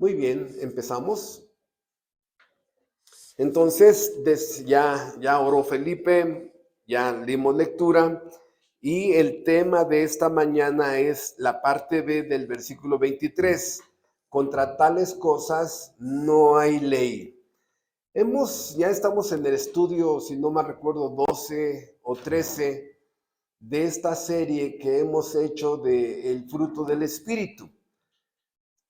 Muy bien, empezamos. Entonces, ya oró Felipe, ya dimos lectura y el tema de esta mañana es la parte B del versículo 23. Contra tales cosas no hay ley. Ya estamos en el estudio, si no mal recuerdo, 12 o 13 de esta serie que hemos hecho de el fruto del Espíritu.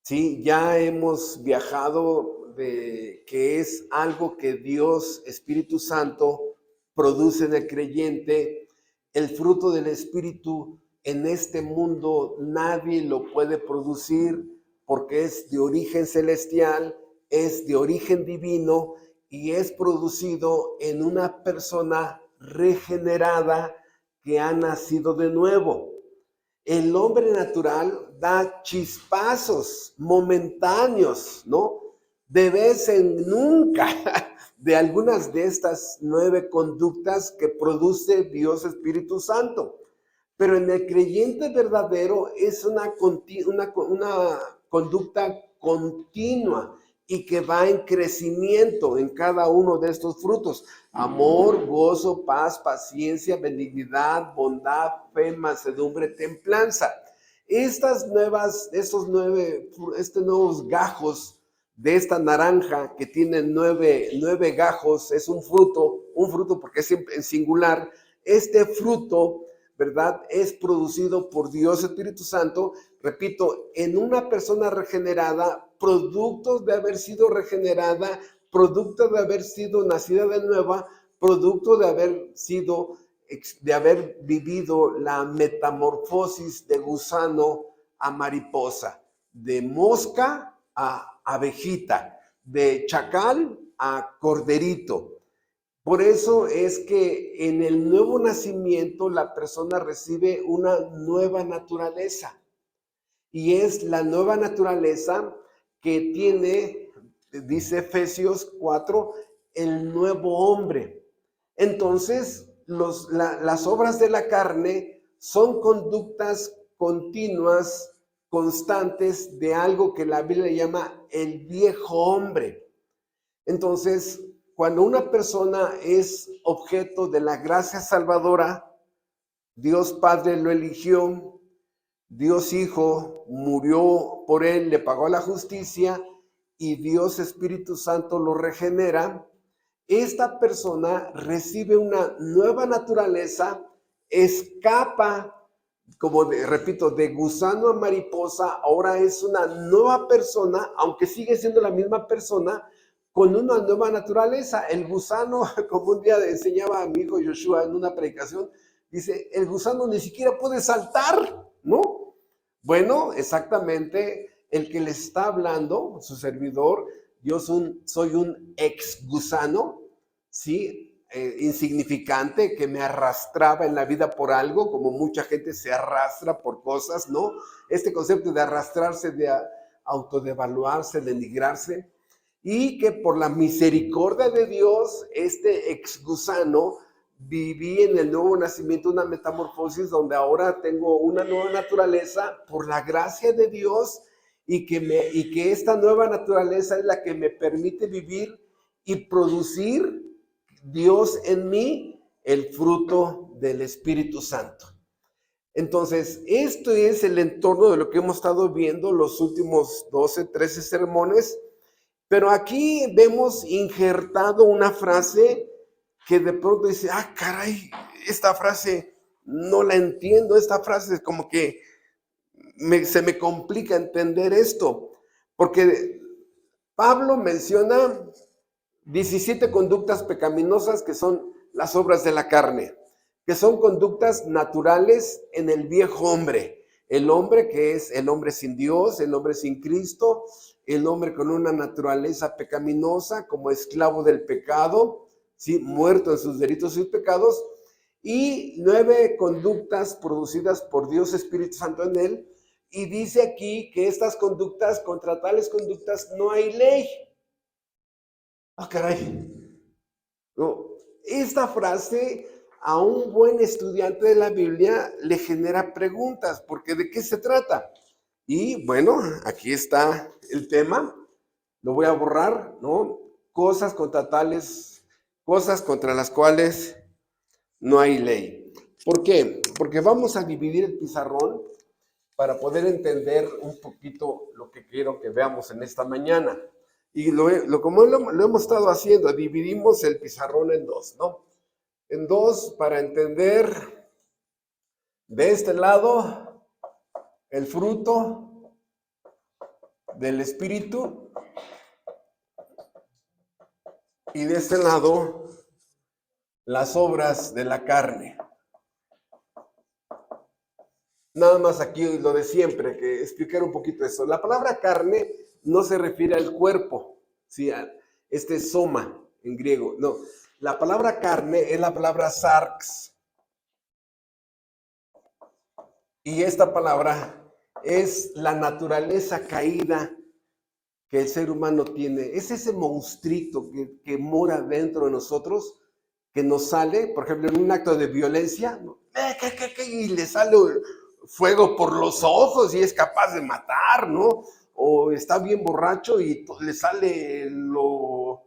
Sí, ya hemos viajado de que es algo que Dios, Espíritu Santo, produce en el creyente. El fruto del Espíritu en este mundo nadie lo puede producir porque es de origen celestial, es de origen divino y es producido en una persona regenerada que ha nacido de nuevo. El hombre natural da chispazos momentáneos, ¿no? De vez en nunca, de algunas de estas 9 conductas que produce Dios Espíritu Santo. Pero en el creyente verdadero es una conducta continua y que va en crecimiento en cada uno de estos frutos. Amor, gozo, paz, paciencia, benignidad, bondad, fe, mansedumbre, templanza. Estos nuevos gajos de esta naranja que tiene nueve gajos, es un fruto porque es en singular. Este fruto, ¿verdad?, es producido por Dios Espíritu Santo, repito, en una persona regenerada, producto de haber sido regenerada, producto de haber sido nacida de nueva, producto de haber vivido la metamorfosis de gusano a mariposa, de mosca a abejita, de chacal a corderito. Por eso es que en el nuevo nacimiento la persona recibe una nueva naturaleza. Y es la nueva naturaleza que tiene, dice Efesios 4, el nuevo hombre. Entonces, las obras de la carne son conductas continuas, constantes de algo que la Biblia llama el viejo hombre. Entonces, cuando una persona es objeto de la gracia salvadora, Dios Padre lo eligió, Dios Hijo murió por él, le pagó la justicia y Dios Espíritu Santo lo regenera. Esta persona recibe una nueva naturaleza, escapa, repito, de gusano a mariposa, ahora es una nueva persona, aunque sigue siendo la misma persona, con una nueva naturaleza. El gusano, como un día enseñaba a mi hijo Joshua en una predicación, dice, el gusano ni siquiera puede saltar, ¿no? Bueno, exactamente el que les está hablando, su servidor, yo soy un ex gusano, ¿sí? Insignificante, que me arrastraba en la vida por algo, como mucha gente se arrastra por cosas, ¿no? Este concepto de arrastrarse, de autodevaluarse, denigrarse, y que por la misericordia de Dios, este ex gusano, viví en el nuevo nacimiento una metamorfosis donde ahora tengo una nueva naturaleza por la gracia de Dios y que esta nueva naturaleza es la que me permite vivir y producir Dios en mí el fruto del Espíritu Santo. Entonces, esto es el entorno de lo que hemos estado viendo los últimos 12, 13 sermones, pero aquí vemos injertado una frase que de pronto dice, ah, caray, esta frase no la entiendo, esta frase es como que se me complica entender esto, porque Pablo menciona 17 conductas pecaminosas que son las obras de la carne, que son conductas naturales en el viejo hombre. El hombre que es el hombre sin Dios, el hombre sin Cristo, el hombre con una naturaleza pecaminosa como esclavo del pecado, ¿sí? Muerto en sus delitos y pecados, y 9 conductas producidas por Dios Espíritu Santo en él. Y dice aquí que estas conductas, contra tales conductas no hay ley. Ah, caray. No, esta frase a un buen estudiante de la Biblia le genera preguntas, porque ¿de qué se trata? Y bueno, aquí está el tema. lo voy a borrar, ¿no? Cosas contra las cuales no hay ley. ¿Por qué? Porque vamos a dividir el pizarrón para poder entender un poquito lo que quiero que veamos en esta mañana. Y como lo hemos estado haciendo, dividimos el pizarrón en dos, ¿no? En dos para entender de este lado el fruto del Espíritu y de este lado las obras de la carne. Nada más aquí lo de siempre, que explicar un poquito eso. La palabra carne no se refiere al cuerpo, ¿sí? Soma en griego. No, la palabra carne es la palabra sarx. Y esta palabra es la naturaleza caída que el ser humano tiene. Es ese monstruito que mora dentro de nosotros, que nos sale, por ejemplo, en un acto de violencia, y le sale fuego por los ojos y es capaz de matar, ¿no? O está bien borracho y le sale lo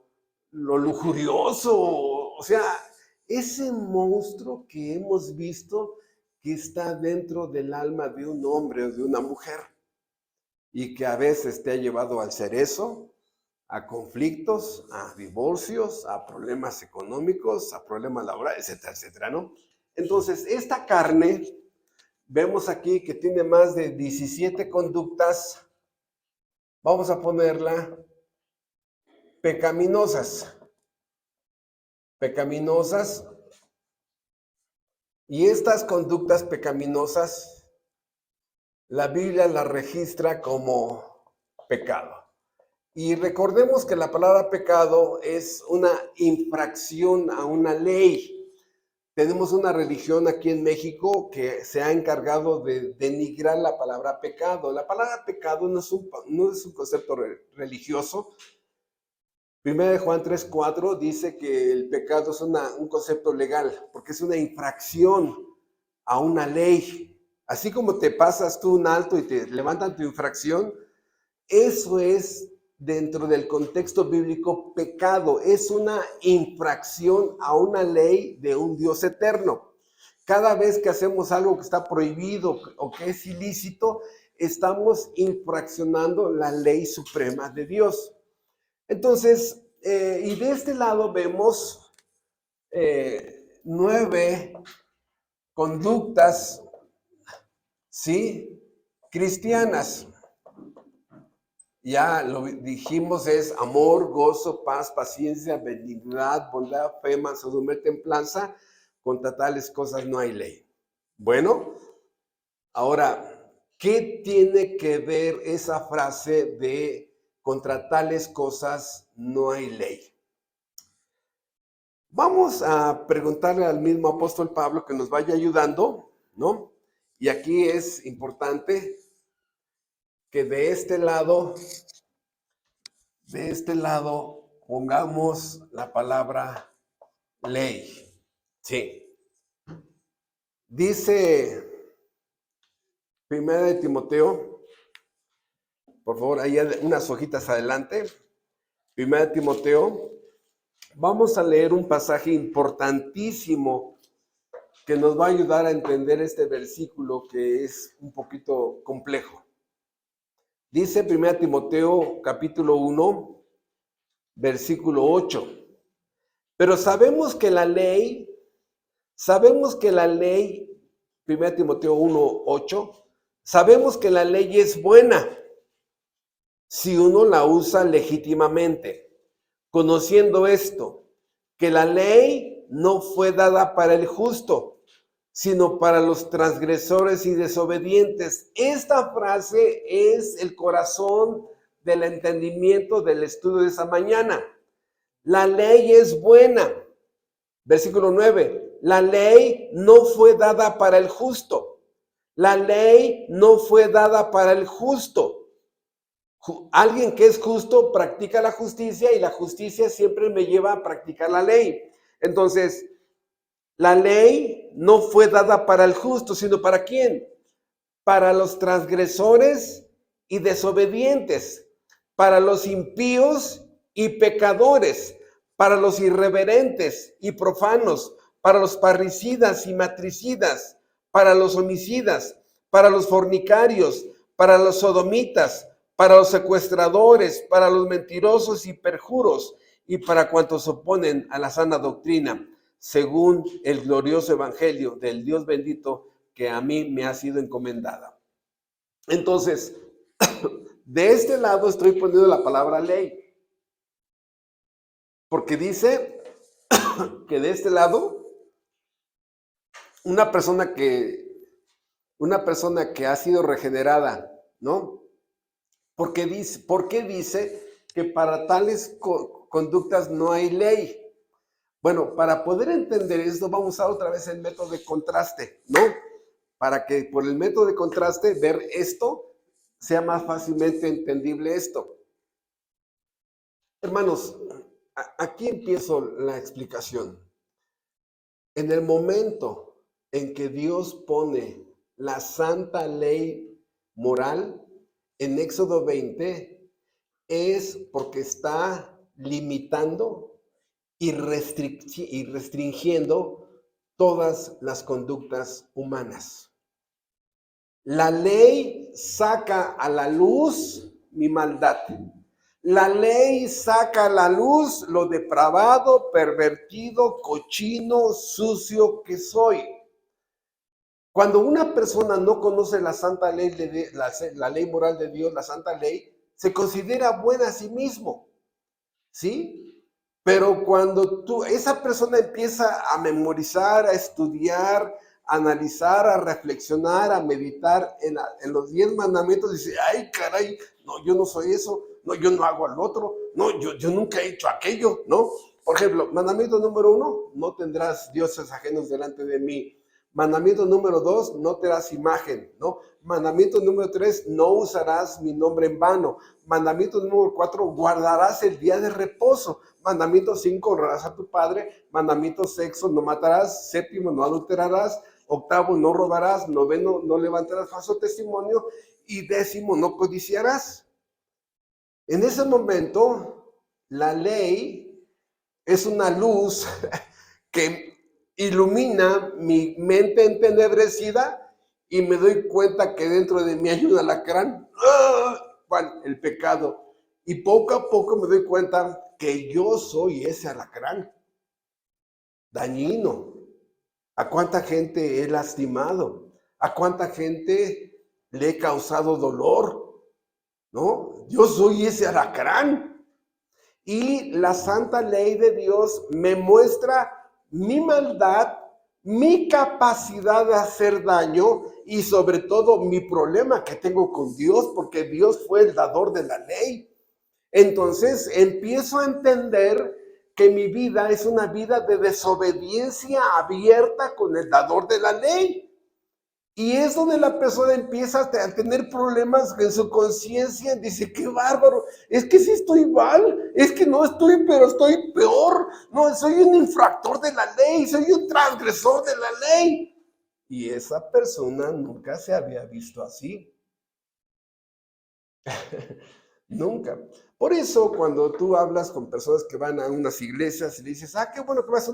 lujurioso. O sea, ese monstruo que hemos visto que está dentro del alma de un hombre o de una mujer y que a veces te ha llevado al cerezo, a conflictos, a divorcios, a problemas económicos, a problemas laborales, etcétera, etcétera, ¿no? Entonces, esta carne, vemos aquí que tiene más de 17 conductas, vamos a ponerla pecaminosas. Pecaminosas. Y estas conductas pecaminosas, la Biblia las registra como pecado. Y recordemos que la palabra pecado es una infracción a una ley. Tenemos una religión aquí en México que se ha encargado de denigrar la palabra pecado. La palabra pecado no es un concepto religioso. Primera de Juan 3:4 dice que el pecado es un concepto legal, porque es una infracción a una ley. Así como te pasas tú un alto y te levantan tu infracción, eso es, dentro del contexto bíblico, pecado. Es una infracción a una ley de un Dios eterno. Cada vez que hacemos algo que está prohibido o que es ilícito, estamos infraccionando la ley suprema de Dios. Entonces, y de este lado vemos 9 conductas, ¿sí?, cristianas. Ya lo dijimos, es amor, gozo, paz, paciencia, benignidad, bondad, fe, mansedumbre, templanza. Contra tales cosas no hay ley. Bueno, ahora, ¿qué tiene que ver esa frase de contra tales cosas no hay ley? Vamos a preguntarle al mismo apóstol Pablo que nos vaya ayudando, ¿no? Y aquí es importante que de este lado pongamos la palabra ley. Sí. Dice Primera de Timoteo, por favor, ahí unas hojitas adelante. Primera de Timoteo. Vamos a leer un pasaje importantísimo que nos va a ayudar a entender este versículo que es un poquito complejo. Dice 1 Timoteo capítulo 1, versículo 8. Pero sabemos que la ley, 1 Timoteo 1, 8, sabemos que la ley es buena si uno la usa legítimamente, conociendo esto, que la ley no fue dada para el justo, sino para los transgresores y desobedientes. Esta frase es el corazón del entendimiento del estudio de esa mañana. La ley es buena. Versículo 9. La ley no fue dada para el justo. La ley no fue dada para el justo. Alguien que es justo practica la justicia y la justicia siempre me lleva a practicar la ley. Entonces, la ley no fue dada para el justo, sino ¿para quién? Para los transgresores y desobedientes. para los impíos y pecadores, para los irreverentes y profanos, para los parricidas y matricidas, para los homicidas, para los fornicarios, para los sodomitas, para los secuestradores, para los mentirosos y perjuros, y para cuantos se oponen a la sana doctrina, según el glorioso evangelio del Dios bendito que a mí me ha sido encomendada. Entonces, de este lado estoy poniendo la palabra ley, porque dice que de este lado, una persona que ha sido regenerada, ¿no? ¿Por qué dice que para tales conductas no hay ley? Bueno, para poder entender esto, vamos a usar otra vez el método de contraste, ¿no? Para que por el método de contraste, ver esto, sea más fácilmente entendible esto. Hermanos, aquí empiezo la explicación. En el momento en que Dios pone la santa ley moral en Éxodo 20, es porque está limitando y restringiendo todas las conductas humanas. La ley saca a la luz mi maldad. La ley saca a la luz lo depravado, pervertido, cochino, sucio que soy. Cuando una persona no conoce la santa ley, la ley moral de Dios, la santa ley, se considera buena a sí mismo, ¿sí? Pero cuando esa persona empieza a memorizar, a estudiar, a analizar, a reflexionar, a meditar en los 10 mandamientos, dice, ay, caray, no, yo no soy eso, no, yo no hago al otro, no, yo nunca he hecho aquello, ¿no? Por ejemplo, mandamiento número 1, no tendrás dioses ajenos delante de mí. Mandamiento número 2, no te das imagen, ¿no? Mandamiento número 3, no usarás mi nombre en vano. Mandamiento número 4, guardarás el día de reposo. Mandamiento 5, honrarás a tu padre. Mandamiento 6, no matarás. 7, no adulterarás. 8, no robarás. 9, no levantarás falso testimonio. Y 10, no codiciarás. En ese momento, la ley es una luz que ilumina mi mente entenebrecida y me doy cuenta que dentro de mí hay un alacrán. ¿Cuál? El pecado. Y poco a poco me doy cuenta que yo soy ese alacrán dañino. ¿A cuánta gente he lastimado? ¿A cuánta gente le he causado dolor? ¿No? Yo soy ese alacrán. Y la santa ley de Dios me muestra mi maldad, mi capacidad de hacer daño y sobre todo mi problema que tengo con Dios, porque Dios fue el dador de la ley. Entonces empiezo a entender que mi vida es una vida de desobediencia abierta con el dador de la ley. Y es donde la persona empieza a tener problemas en su conciencia. Dice, qué bárbaro, es que sí estoy mal, es que no estoy, pero estoy peor. No, soy un infractor de la ley, soy un transgresor de la ley. Y esa persona nunca se había visto así. Nunca. Por eso cuando tú hablas con personas que van a unas iglesias y le dices, qué bueno que vas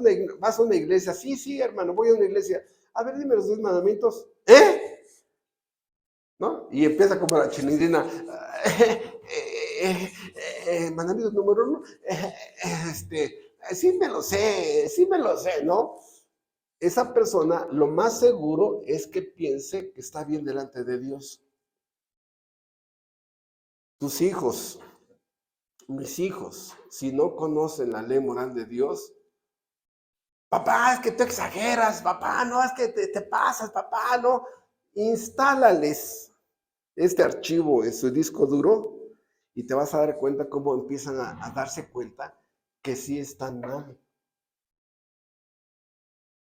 a una iglesia. Sí, hermano, voy a una iglesia. A ver, dime los 10 mandamientos. ¿No? Y empieza como la chilindrina. Mandamiento número 1. Sí me lo sé, ¿no? Esa persona lo más seguro es que piense que está bien delante de Dios. Tus hijos, mis hijos, si no conocen la ley moral de Dios, papá, es que tú exageras, papá, no, es que te pasas, papá, no. Instálales este archivo en su disco duro y te vas a dar cuenta cómo empiezan a darse cuenta que sí están mal.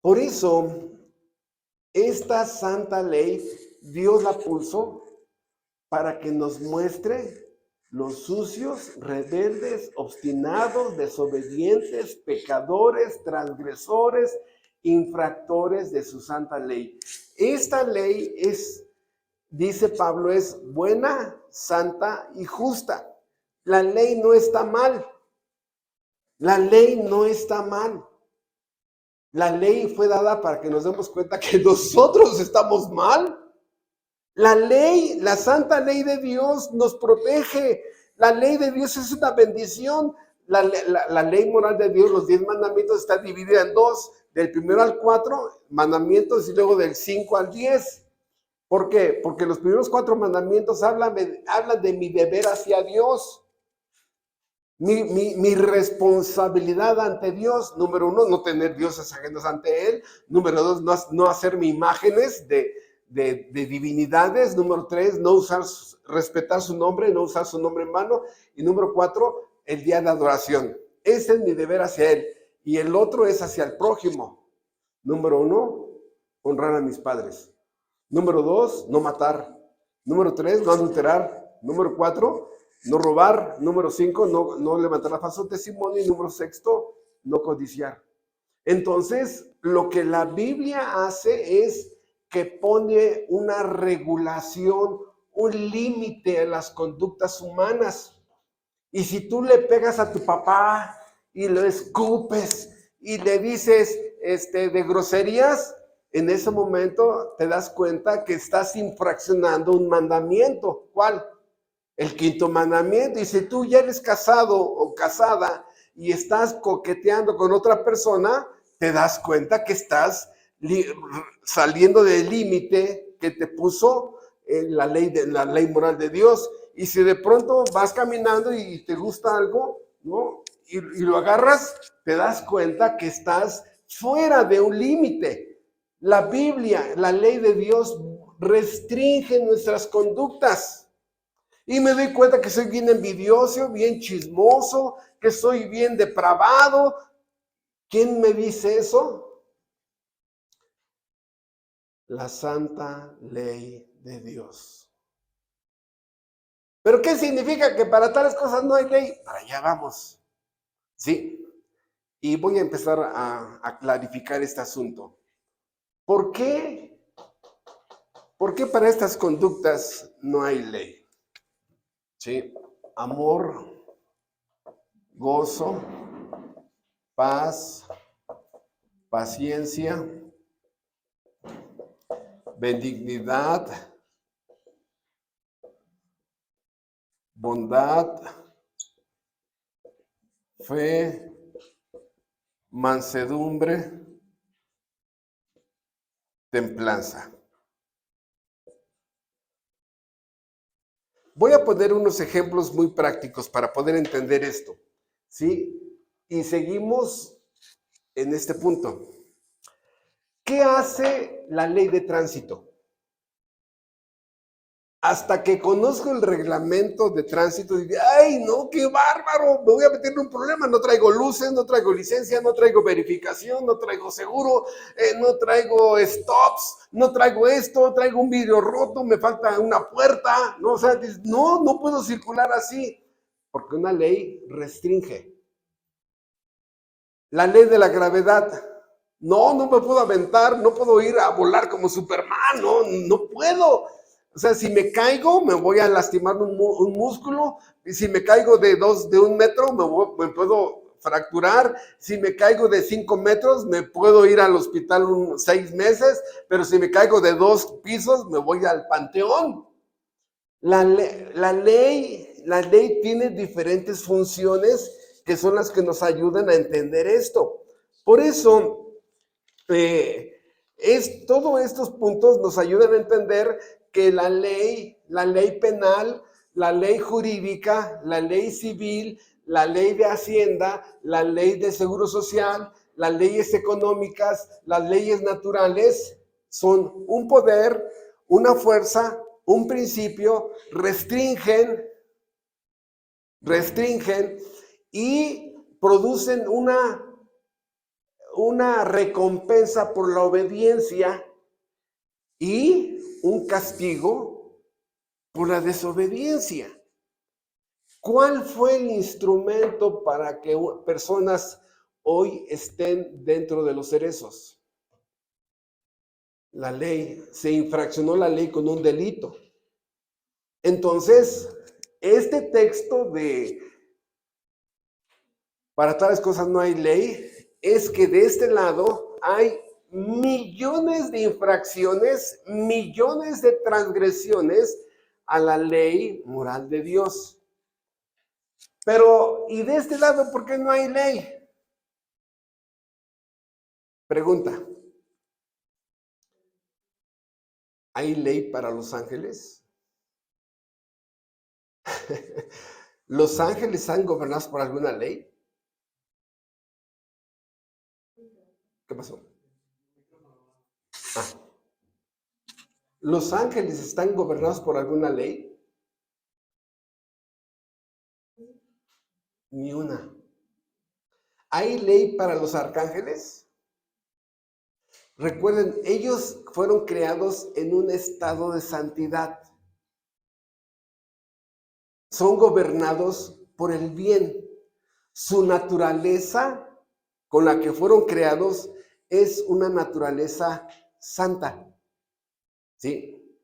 Por eso, esta santa ley, Dios la puso para que nos muestre los sucios, rebeldes, obstinados, desobedientes, pecadores, transgresores, infractores de su santa ley. Esta ley es, dice Pablo, es buena, santa y justa. La ley no está mal. La ley no está mal. La ley fue dada para que nos demos cuenta que nosotros estamos mal. La ley, la santa ley de Dios nos protege. La ley de Dios es una bendición. La ley moral de Dios, los 10 mandamientos, está dividida en dos. Del 1 al 4 mandamientos y luego del 5 al 10. ¿Por qué? Porque los primeros 4 mandamientos hablan de mi deber hacia Dios. Mi responsabilidad ante Dios. Número 1, no tener dioses ajenos ante Él. Número 2, no hacerme imágenes de divinidades. Número 3, respetar su nombre, no usar su nombre en vano. Y número 4, el día de adoración. Ese es mi deber hacia Él. Y el otro es hacia el prójimo. Número 1, honrar a mis padres. Número 2, no matar. Número 3, no adulterar. Número 4, no robar. Número 5, no levantar la falso testimonio. Y número 6, no codiciar. Entonces, lo que la Biblia hace es que pone una regulación, un límite a las conductas humanas. Y si tú le pegas a tu papá y lo escupes y le dices de groserías, en ese momento te das cuenta que estás infraccionando un mandamiento. ¿Cuál? El 5.º mandamiento. Y si tú ya eres casado o casada y estás coqueteando con otra persona, te das cuenta que estás saliendo del límite que te puso la ley moral de Dios. Y si de pronto vas caminando y te gusta algo, ¿no? Y lo agarras, te das cuenta que estás fuera de un límite. La Biblia, la ley de Dios, restringe nuestras conductas. Y me doy cuenta que soy bien envidioso, bien chismoso, que soy bien depravado. ¿Quién me dice eso? La santa ley de Dios. ¿Pero qué significa que para tales cosas no hay ley? Para allá vamos. Sí. Y voy a empezar a clarificar este asunto. ¿Por qué? ¿Por qué para estas conductas no hay ley? Sí. Amor, gozo, paz, paciencia, benignidad, bondad, fe, mansedumbre, templanza. Voy a poner unos ejemplos muy prácticos para poder entender esto, ¿sí? Y seguimos en este punto. ¿Qué hace la ley de tránsito? Hasta que conozco el reglamento de tránsito, digo, ¡ay, no, qué bárbaro! Me voy a meter en un problema. No traigo luces, no traigo licencia, no traigo verificación, no traigo seguro, no traigo stops, no traigo esto, traigo un vidrio roto, me falta una puerta. No, o sea, no puedo circular así, porque una ley restringe. La ley de la gravedad. No me puedo aventar, no puedo ir a volar como Superman, no puedo. O sea, si me caigo, me voy a lastimar un músculo. Y si me caigo de 1 metro, me puedo fracturar. Si me caigo de 5 metros, me puedo ir al hospital 6 meses. Pero si me caigo de 2 pisos, me voy al panteón. La ley tiene diferentes funciones que son las que nos ayudan a entender esto. Por eso, todos estos puntos nos ayudan a entender que la ley penal, la ley jurídica, la ley civil, la ley de hacienda, la ley de seguro social, las leyes económicas, las leyes naturales, son un poder, una fuerza, un principio, restringen y producen una recompensa por la obediencia y un castigo por la desobediencia. ¿Cuál fue el instrumento para que personas hoy estén dentro de los cerezos? La ley. Se infraccionó la ley con un delito. Entonces, Este texto de para tales cosas no hay ley, es que de este lado hay millones de infracciones, millones de transgresiones a la ley moral de Dios. Pero, ¿y de este lado por qué no hay ley? Pregunta, ¿hay ley para los ángeles? ¿Los ángeles están gobernados por alguna ley? ¿Qué pasó? Ah, ¿los ángeles están gobernados por alguna ley? Ni una. ¿Hay ley para los arcángeles? Recuerden, ellos fueron creados en un estado de santidad. Son gobernados por el bien. Su naturaleza con la que fueron creados es una naturaleza santa. ¿Sí?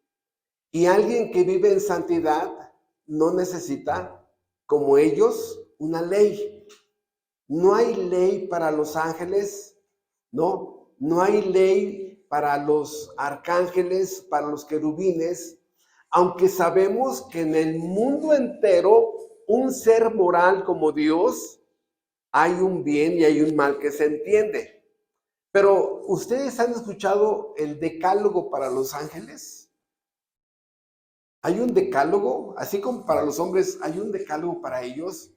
Y alguien que vive en santidad no necesita, como ellos, una ley. No hay ley para los ángeles, ¿no? No hay ley para los arcángeles, para los querubines, aunque sabemos que en el mundo entero, un ser moral como Dios, hay un bien y hay un mal que se entiende. Pero, ¿ustedes han escuchado el decálogo para los ángeles? Hay un decálogo, así como para los hombres, hay un decálogo para ellos.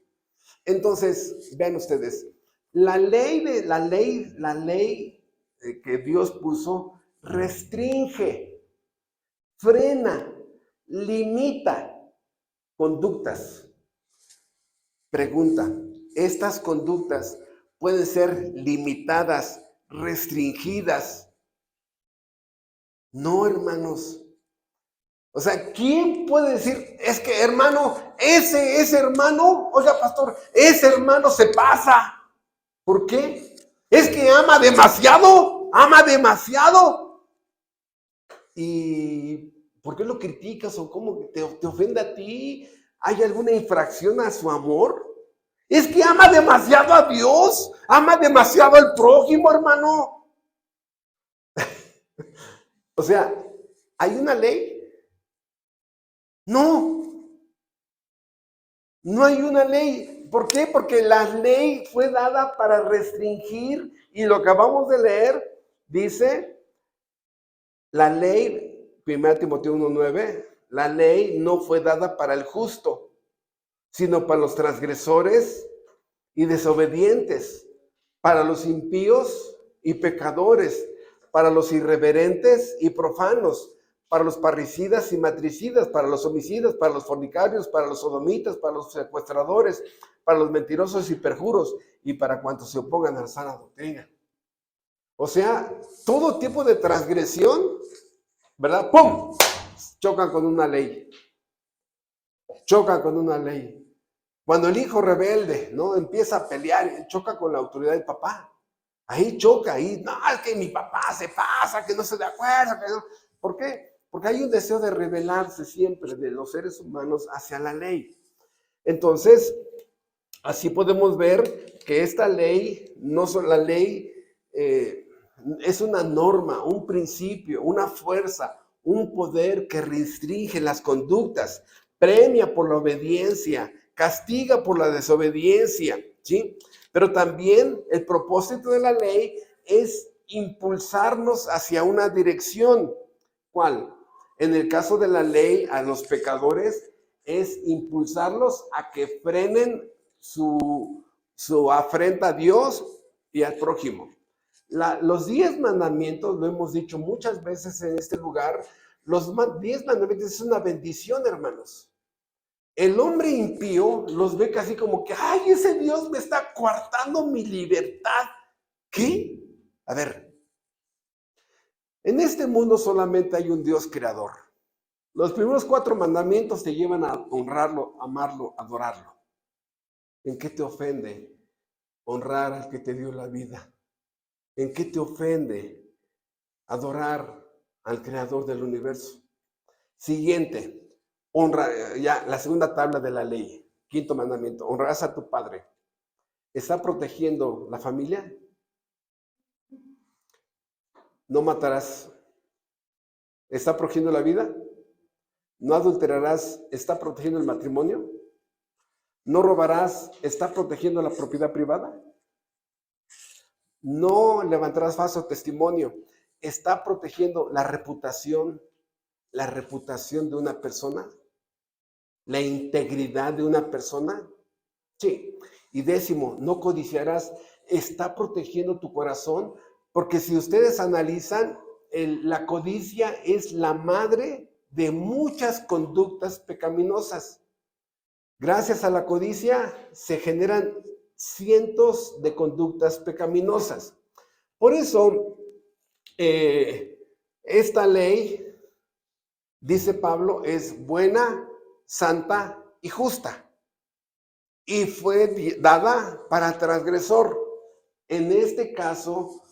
Entonces, vean ustedes, la ley que Dios puso restringe, frena, limita conductas. Pregunta, ¿estas conductas pueden ser limitadas, restringidas? No, hermanos. O sea, ¿quién puede decir, es que hermano, ese hermano, oiga pastor, ese hermano se pasa? ¿Por qué? Es que ama demasiado, ama demasiado. ¿Y por qué lo criticas o cómo te ofende a ti? ¿Hay alguna infracción a su amor? Es que ama demasiado a Dios, ama demasiado al prójimo, hermano. O sea, ¿hay una ley? No, no hay una ley. ¿Por qué? Porque la ley fue dada para restringir y lo que acabamos de leer dice, la ley, 1 Timoteo 1:9, la ley no fue dada para el justo, sino para los transgresores y desobedientes, para los impíos y pecadores, para los irreverentes y profanos, para los parricidas y matricidas, para los homicidas, para los fornicarios, para los sodomitas, para los secuestradores, para los mentirosos y perjuros, y para cuantos se opongan a la sana doctrina. O sea, todo tipo de transgresión, ¿verdad? ¡Pum! Chocan con una ley. Chocan con una ley. Cuando el hijo rebelde, ¿no? Empieza a pelear, choca con la autoridad del papá. Ahí choca, ahí, no, es que mi papá se pasa, que no se de acuerdo. Que no. ¿Por qué? Porque hay un deseo de rebelarse siempre de los seres humanos hacia la ley. Entonces, así podemos ver que esta ley, no solo la ley, es una norma, un principio, una fuerza, un poder que restringe las conductas, premia por la obediencia, castiga por la desobediencia, ¿sí? Pero también el propósito de la ley es impulsarnos hacia una dirección. ¿Cuál? En el caso de la ley, a los pecadores, es impulsarlos a que frenen su afrenta a Dios y al prójimo. Los 10 mandamientos, lo hemos dicho muchas veces en este lugar, los 10 mandamientos es una bendición, hermanos. El hombre impío los ve casi como que, ay, ese Dios me está coartando mi libertad. ¿Qué? A ver, en este mundo solamente hay un Dios creador. Los primeros 4 mandamientos te llevan a honrarlo, amarlo, adorarlo. ¿En qué te ofende honrar al que te dio la vida? ¿En qué te ofende adorar al creador del universo? Siguiente, Honra, ya, la segunda tabla de la ley, quinto mandamiento, honrarás a tu padre. ¿Está protegiendo la familia? No matarás. ¿Está protegiendo la vida? No adulterarás. ¿Está protegiendo el matrimonio? No robarás. ¿Está protegiendo la propiedad privada? No levantarás falso testimonio. ¿Está protegiendo la reputación de una persona? ¿La integridad de una persona? Sí. Y décimo, no codiciarás. ¿Está protegiendo tu corazón? Porque si ustedes analizan, la codicia es la madre de muchas conductas pecaminosas. Gracias a la codicia se generan cientos de conductas pecaminosas. Por eso, esta ley, dice Pablo, es buena, santa y justa. Y fue dada para transgresor. En este caso,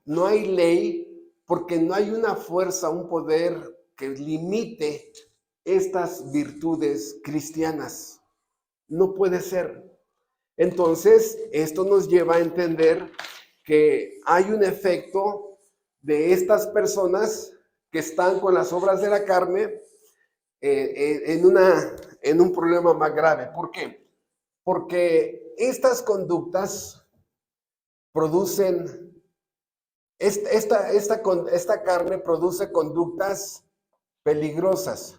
no hay ley porque no hay una fuerza, un poder que limite estas virtudes cristianas. No puede ser. Entonces, esto nos lleva a entender que hay un efecto de estas personas que están con las obras de la carne en un problema más grave. ¿Por qué? Porque estas conductas producen, esta carne produce conductas peligrosas.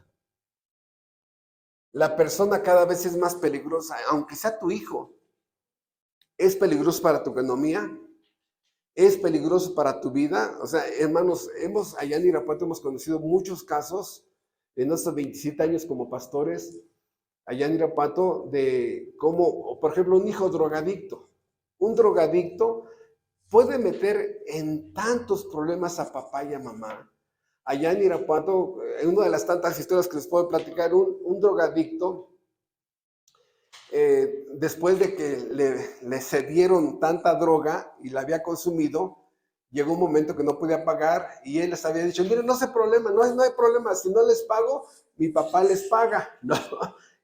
La persona cada vez es más peligrosa, aunque sea tu hijo. Es peligroso para tu economía, es peligroso para tu vida. O sea, hermanos, allá en Irapuato hemos conocido muchos casos en nuestros 27 años como pastores, allá en Irapuato, de cómo, por ejemplo, un hijo drogadicto. Un drogadicto puede meter en tantos problemas a papá y a mamá. Allá en Irapuato, en una de las tantas historias que les puedo platicar, un drogadicto, después de que le cedieron tanta droga y la había consumido, llegó un momento que no podía pagar y él les había dicho, miren, no hay problema, no hay problema, si no les pago, mi papá les paga, ¿no?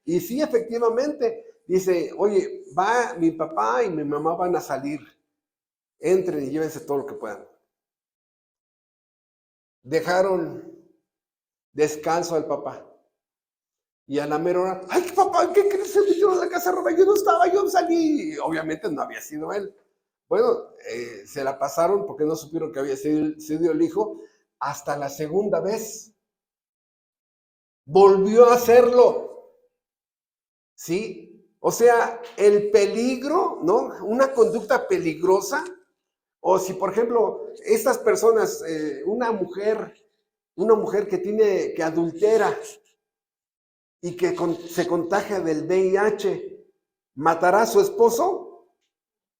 Y sí, efectivamente, dice, oye, va mi papá y mi mamá van a salir, entren y llévense todo lo que puedan. Dejaron descanso al papá. Y a la mera hora, ay, papá, ¿qué crees? Se metió en la casa roja, yo no estaba, yo salí. Y obviamente no había sido él. Bueno, se la pasaron porque no supieron que había sido el hijo. Hasta la segunda vez. Volvió a hacerlo. ¿Sí? O sea, el peligro, ¿no? Una conducta peligrosa. O si, por ejemplo, estas personas, una mujer que adultera y que se contagia del VIH, ¿matará a su esposo?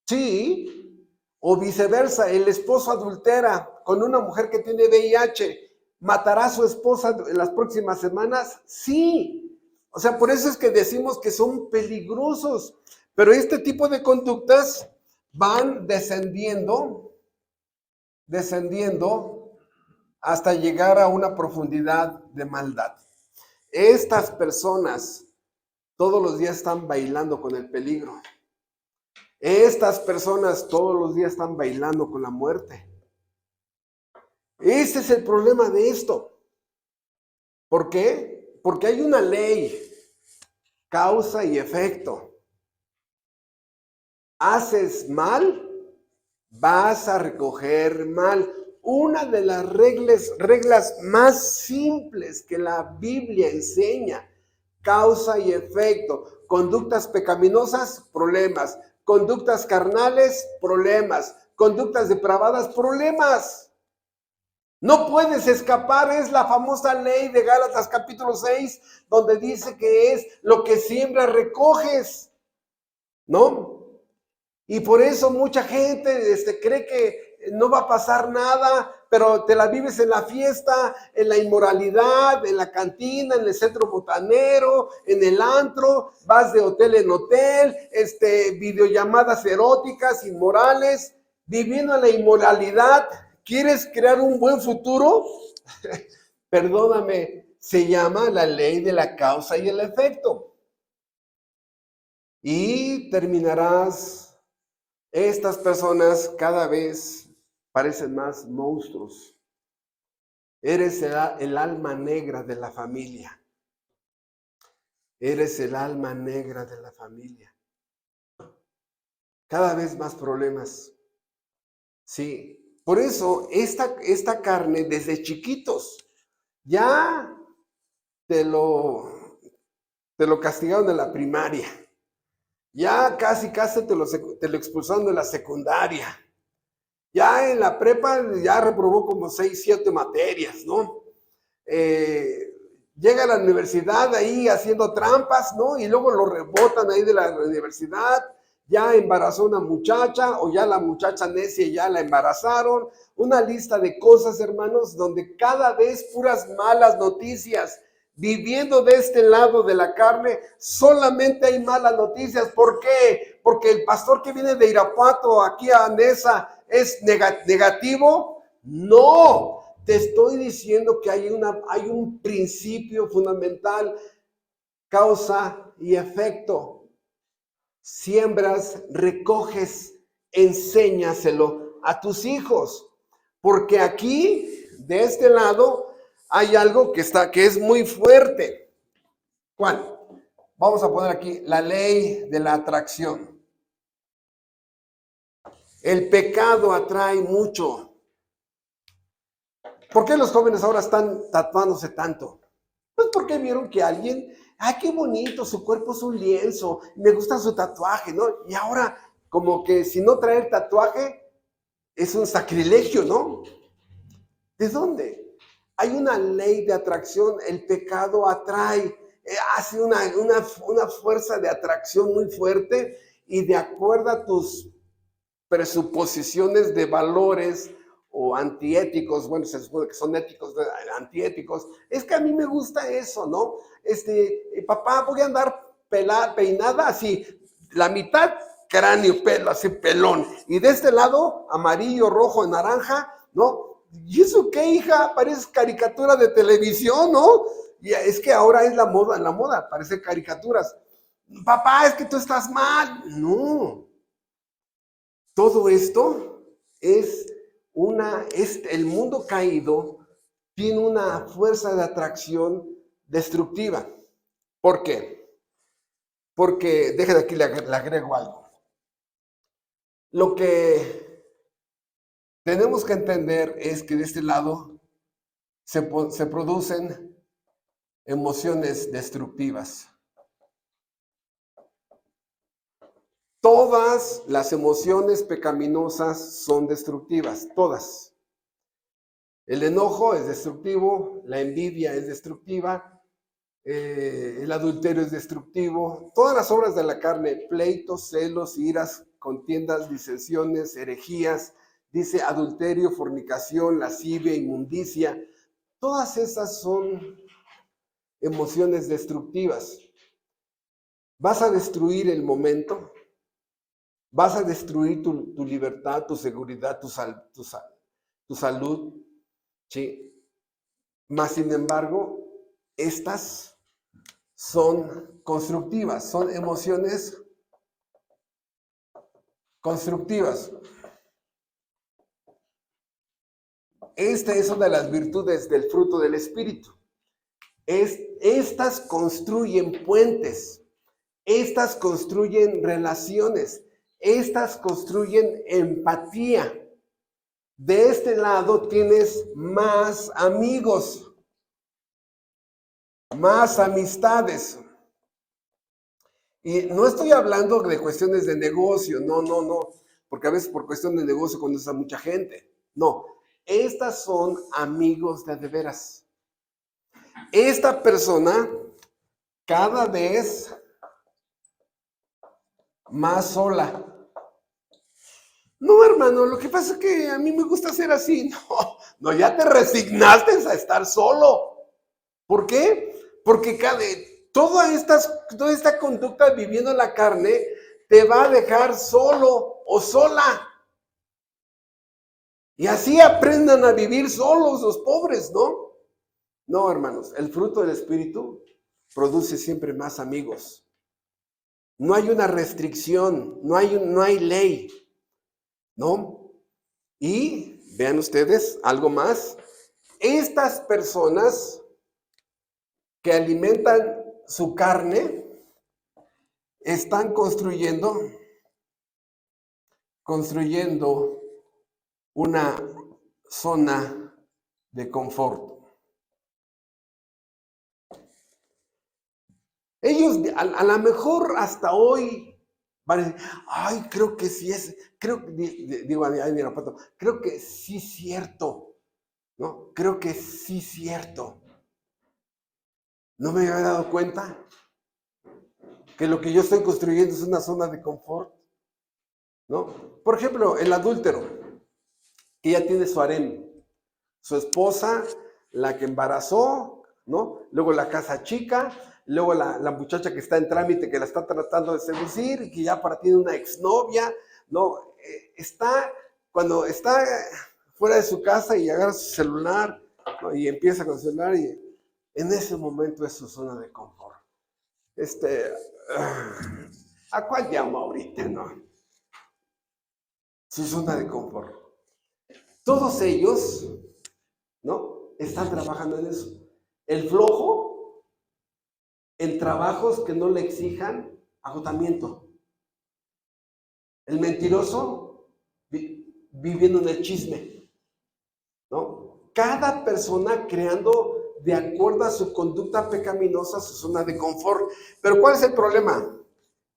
Sí. O viceversa, el esposo adultera con una mujer que tiene VIH, ¿matará a su esposa en las próximas semanas? Sí. O sea, por eso es que decimos que son peligrosos. Pero este tipo de conductas van descendiendo hasta llegar a una profundidad de maldad. Estas personas todos los días están bailando con el peligro. Estas personas todos los días están bailando con la muerte. Ese es el problema de esto. ¿Por qué? Porque hay una ley, causa y efecto. Haces mal, vas a recoger mal. Una de las reglas más simples que la Biblia enseña, causa y efecto. Conductas pecaminosas, problemas. Conductas carnales, problemas. Conductas depravadas, problemas. No puedes escapar, es la famosa ley de Gálatas capítulo 6, donde dice que es lo que siembras recoges, ¿no? Y por eso mucha gente cree que no va a pasar nada, pero te la vives en la fiesta, en la inmoralidad, en la cantina, en el centro botanero, en el antro, vas de hotel en hotel, videollamadas eróticas, inmorales, viviendo en la inmoralidad. ¿Quieres crear un buen futuro? Perdóname, se llama la ley de la causa y el efecto. Y terminarás, estas personas cada vez parecen más monstruos. Eres el alma negra de la familia. Eres el alma negra de la familia. Cada vez más problemas. Sí, por eso esta carne desde chiquitos ya te lo castigaron en la primaria. Ya casi te lo expulsaron de la secundaria. Ya en la prepa ya reprobó como 6, 7 materias, ¿no? Llega a la universidad ahí haciendo trampas, ¿no? Y luego lo rebotan ahí de la universidad. Ya embarazó una muchacha o ya la muchacha necia ya la embarazaron. Una lista de cosas, hermanos, donde cada vez puras malas noticias. Viviendo de este lado de la carne, solamente hay malas noticias. ¿Por qué? Porque el pastor que viene de Irapuato aquí a Nesa es negativo. No, te estoy diciendo que hay un principio fundamental, causa y efecto. Siembras, recoges, enséñaselo a tus hijos. Porque aquí, de este lado, hay algo que es muy fuerte. ¿Cuál? Vamos a poner aquí la ley de la atracción. El pecado atrae mucho. ¿Por qué los jóvenes ahora están tatuándose tanto? Pues porque vieron que alguien, ¡ay, qué bonito! Su cuerpo es un lienzo, me gusta su tatuaje, ¿no? Y ahora, como que si no traer tatuaje es un sacrilegio, ¿no? ¿De dónde? Hay una ley de atracción, el pecado atrae, hace una fuerza de atracción muy fuerte y de acuerdo a tus presuposiciones de valores o antiéticos, bueno, se supone que son éticos, antiéticos, es que a mí me gusta eso, ¿no? Papá, voy a andar peinada así, la mitad cráneo, pelo, así pelón, y de este lado, amarillo, rojo, naranja, ¿no? ¿Y eso qué, hija? Parece caricatura de televisión, ¿no? Y es que ahora es la moda, parece caricaturas. Papá, es que tú estás mal. No. Todo esto el mundo caído tiene una fuerza de atracción destructiva. ¿Por qué? Porque, déjenme aquí le agrego algo. Lo que tenemos que entender es que de este lado se producen emociones destructivas. Todas las emociones pecaminosas son destructivas, todas. El enojo es destructivo, la envidia es destructiva, el adulterio es destructivo. Todas las obras de la carne, pleitos, celos, iras, contiendas, disensiones, herejías, dice adulterio, fornicación, lascivia, inmundicia. Todas esas son emociones destructivas. Vas a destruir el momento. Vas a destruir tu libertad, tu seguridad, tu salud, ¿sí? Mas, sin embargo, estas son constructivas, son emociones constructivas. Esta es una de las virtudes del fruto del Espíritu. Estas construyen puentes, estas construyen relaciones. Estas construyen empatía. De este lado tienes más amigos, más amistades. Y no estoy hablando de cuestiones de negocio, no, porque a veces por cuestión de negocio conoces a mucha gente. No, estas son amigos de veras. Esta persona cada vez más sola. No, hermano, lo que pasa es que a mí me gusta ser así. No, ya te resignaste a estar solo. ¿Por qué? Porque toda esta conducta viviendo en la carne te va a dejar solo o sola. Y así aprendan a vivir solos los pobres, ¿no? No, hermanos, el fruto del Espíritu produce siempre más amigos. No hay una restricción, no hay ley, ¿no? Y vean ustedes algo más. Estas personas que alimentan su carne están construyendo una zona de confort. Ellos a lo mejor hasta hoy van a decir, ay, creo que sí es, digo, ay, mira, Pato, creo que sí es cierto, ¿no? Creo que sí es cierto. ¿No me había dado cuenta que lo que yo estoy construyendo es una zona de confort? ¿No? Por ejemplo, el adúltero, que ya tiene su harem, su esposa, la que embarazó, ¿no? Luego la casa chica, luego la muchacha que está en trámite, que la está tratando de seducir, y que ya para tiene una exnovia, ¿no? Cuando está fuera de su casa y agarra su celular, ¿no? Y empieza con el celular, y en ese momento es su zona de confort. ¿A cuál llamo ahorita, no? Su zona de confort. Todos ellos, ¿no? Están trabajando en eso. El flojo, en trabajos que no le exijan agotamiento. El mentiroso, viviendo en el chisme, ¿no? Cada persona creando de acuerdo a su conducta pecaminosa su zona de confort. Pero ¿cuál es el problema?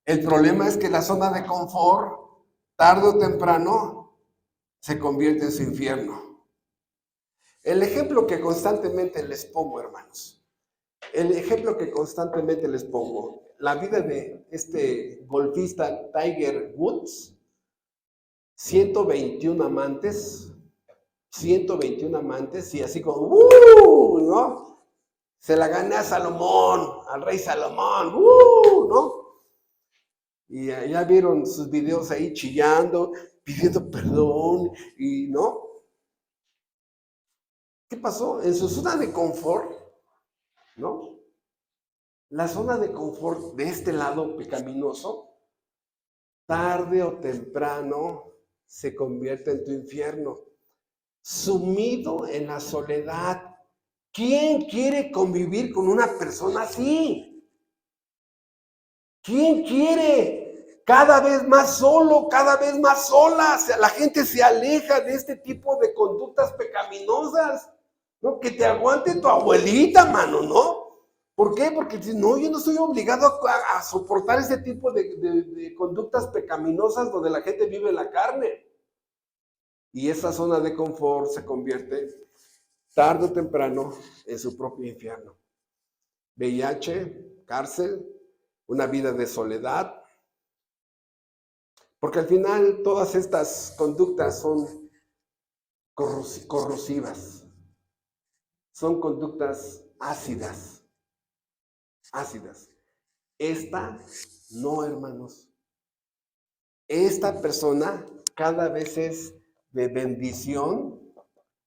El problema es que la zona de confort, tarde o temprano, se convierte en su infierno. El ejemplo que constantemente les pongo, hermanos, la vida de este golfista Tiger Woods, 121 amantes, y así como, ¿no? Se la gané a Salomón, al rey Salomón, ¿no? Y ya vieron sus videos ahí chillando, pidiendo perdón, y ¿no? ¿Qué pasó? En su zona de confort, ¿no? La zona de confort de este lado pecaminoso, tarde o temprano se convierte en tu infierno. Sumido en la soledad. ¿Quién quiere convivir con una persona así? ¿Quién quiere? Cada vez más solo, cada vez más sola. La gente se aleja de este tipo de conductas pecaminosas, ¿no? Que te aguante tu abuelita, mano, ¿no? ¿Por qué? Porque no, yo no estoy obligado a soportar ese tipo de conductas pecaminosas donde la gente vive en la carne. Y esa zona de confort se convierte tarde o temprano en su propio infierno. VIH, cárcel, una vida de soledad. Porque al final todas estas conductas son corrosivas. Son conductas ácidas. Esta no, hermanos. Esta persona cada vez es de bendición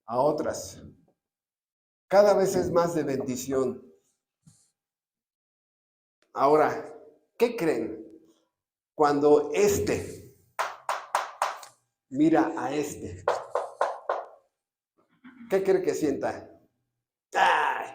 a otras. Cada vez es más de bendición. Ahora, ¿qué creen? Cuando mira a ¿qué cree que sienta? ¡Ay!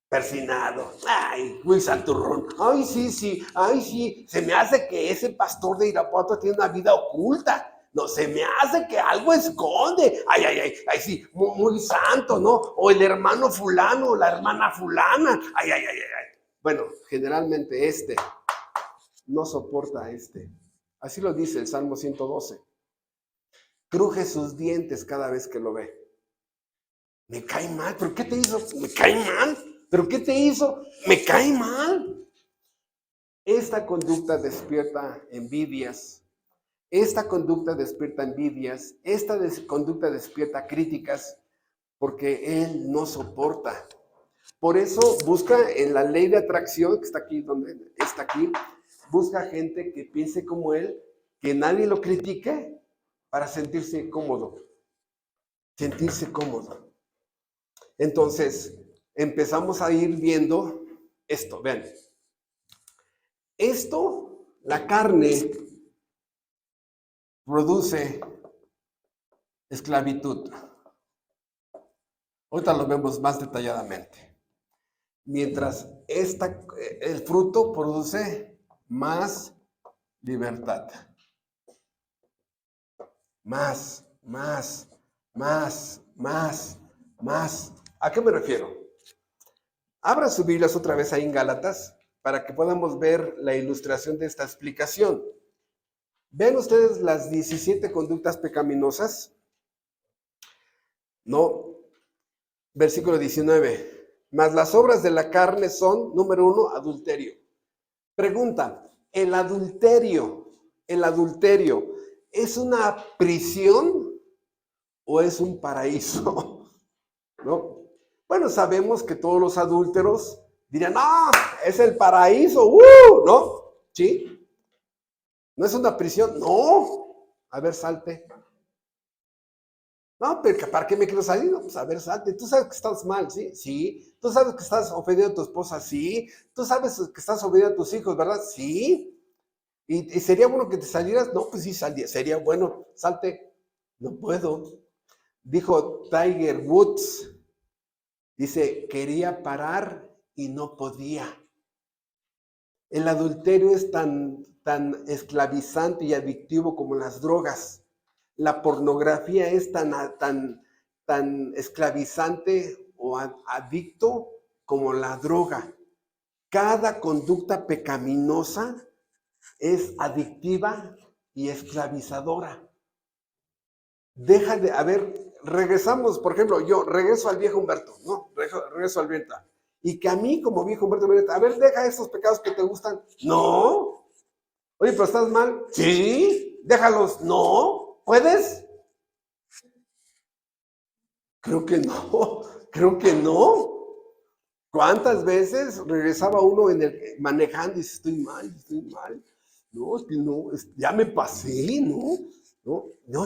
Persinado. ¡Ay! Muy santurrón. ¡Ay, sí! ¡Ay, sí! Se me hace que ese pastor de Irapuato tiene una vida oculta. No, se me hace que algo esconde. Ay, sí, muy santo, ¿no? O el hermano fulano, o la hermana fulana. Ay. Bueno, generalmente no soporta a Así lo dice el Salmo 112. Cruje sus dientes cada vez que lo ve. Me cae mal. ¿Pero qué te hizo? Me cae mal. ¿Pero qué te hizo? Me cae mal. Esta conducta despierta envidias. Esta conducta despierta críticas, porque él no soporta. Por eso busca en la ley de atracción, que está aquí, busca gente que piense como él, que nadie lo critique, para sentirse cómodo. Entonces, empezamos a ir viendo esto. Vean, esto, la carne produce esclavitud. Ahorita lo vemos más detalladamente. Mientras el fruto produce más libertad. Más. ¿A qué me refiero? Abra sus Biblias otra vez ahí en Gálatas para que podamos ver la ilustración de esta explicación. ¿Ven ustedes las 17 conductas pecaminosas? No. Versículo 19. Mas las obras de la carne son, número 1, adulterio. Pregunta, ¿el adulterio es una prisión o es un paraíso? ¿No? Bueno, sabemos que todos los adúlteros dirían, ¡ah! Es el paraíso, ¿no? ¿Sí? ¿No es una prisión? No. A ver, salte. No, pero ¿para qué me quiero salir? No, pues a ver, salte. Tú sabes que estás mal, ¿sí? Sí. Tú sabes que estás ofendiendo a tu esposa, sí. Tú sabes que estás ofendiendo a tus hijos, ¿verdad? Sí. ¿Y sería bueno que te salieras? No, pues sí, sería bueno. Salte. No puedo. Dijo Tiger Woods. Dice, quería parar y no podía. El adulterio es tan esclavizante y adictivo como las drogas. La pornografía es tan esclavizante o adicto como la droga. Cada conducta pecaminosa es adictiva y esclavizadora. Regresamos, por ejemplo, yo regreso al viejo Humberto, ¿no? Regreso al Humberto. Y que a mí, como viejo Humberto, a ver, deja esos pecados que te gustan. No. Oye, pero estás mal. Sí. Déjalos. No. ¿Puedes? Creo que no. ¿Cuántas veces regresaba uno manejando y dice, estoy mal? No, es que no, ya me pasé, ¿no?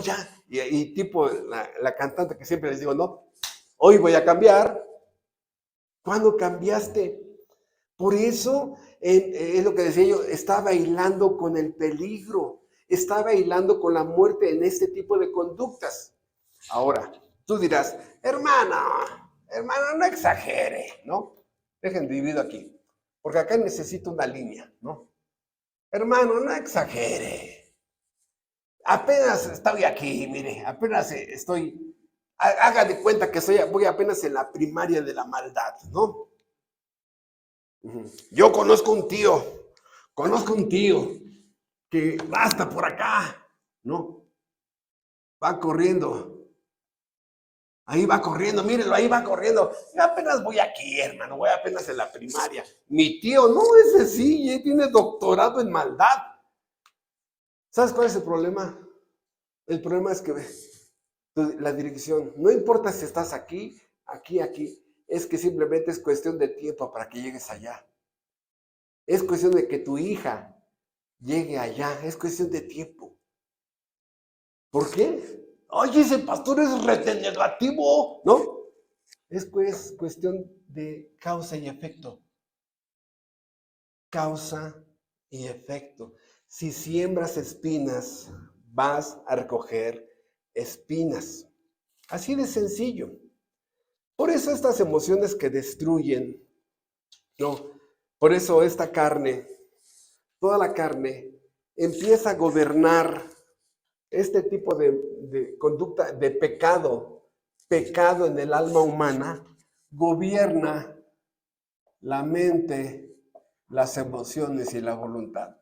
Ya. Y tipo la cantante que siempre les digo, no, hoy voy a cambiar. ¿Cuándo cambiaste? Por eso, es lo que decía yo, estaba hilando con el peligro, estaba hilando con la muerte en este tipo de conductas. Ahora, tú dirás, hermano, no exagere, ¿no? Dejen dividido aquí, porque acá necesito una línea, ¿no? Hermano, no exagere. Apenas estoy aquí, mire, apenas estoy, haga de cuenta que voy apenas en la primaria de la maldad, ¿no? Yo conozco un tío que va hasta por acá, ¿no? Va corriendo. Ahí va corriendo, mírenlo, ahí va corriendo. Yo apenas voy aquí, hermano, voy apenas en la primaria. Mi tío, no, ese sí, ya tiene doctorado en maldad. ¿Sabes cuál es el problema? El problema es que la dirección, no importa si estás aquí, es que simplemente es cuestión de tiempo para que llegues allá. Es cuestión de que tu hija llegue allá, es cuestión de tiempo. ¿Por qué? Oye, ese pastor es rete negativo, ¿no? Es cuestión de causa y efecto. Causa y efecto. Si siembras espinas, vas a recoger espinas. Así de sencillo. Por eso estas emociones que destruyen, ¿no? Por eso esta carne, toda la carne, empieza a gobernar este tipo de conducta, de pecado en el alma humana, gobierna la mente, las emociones y la voluntad.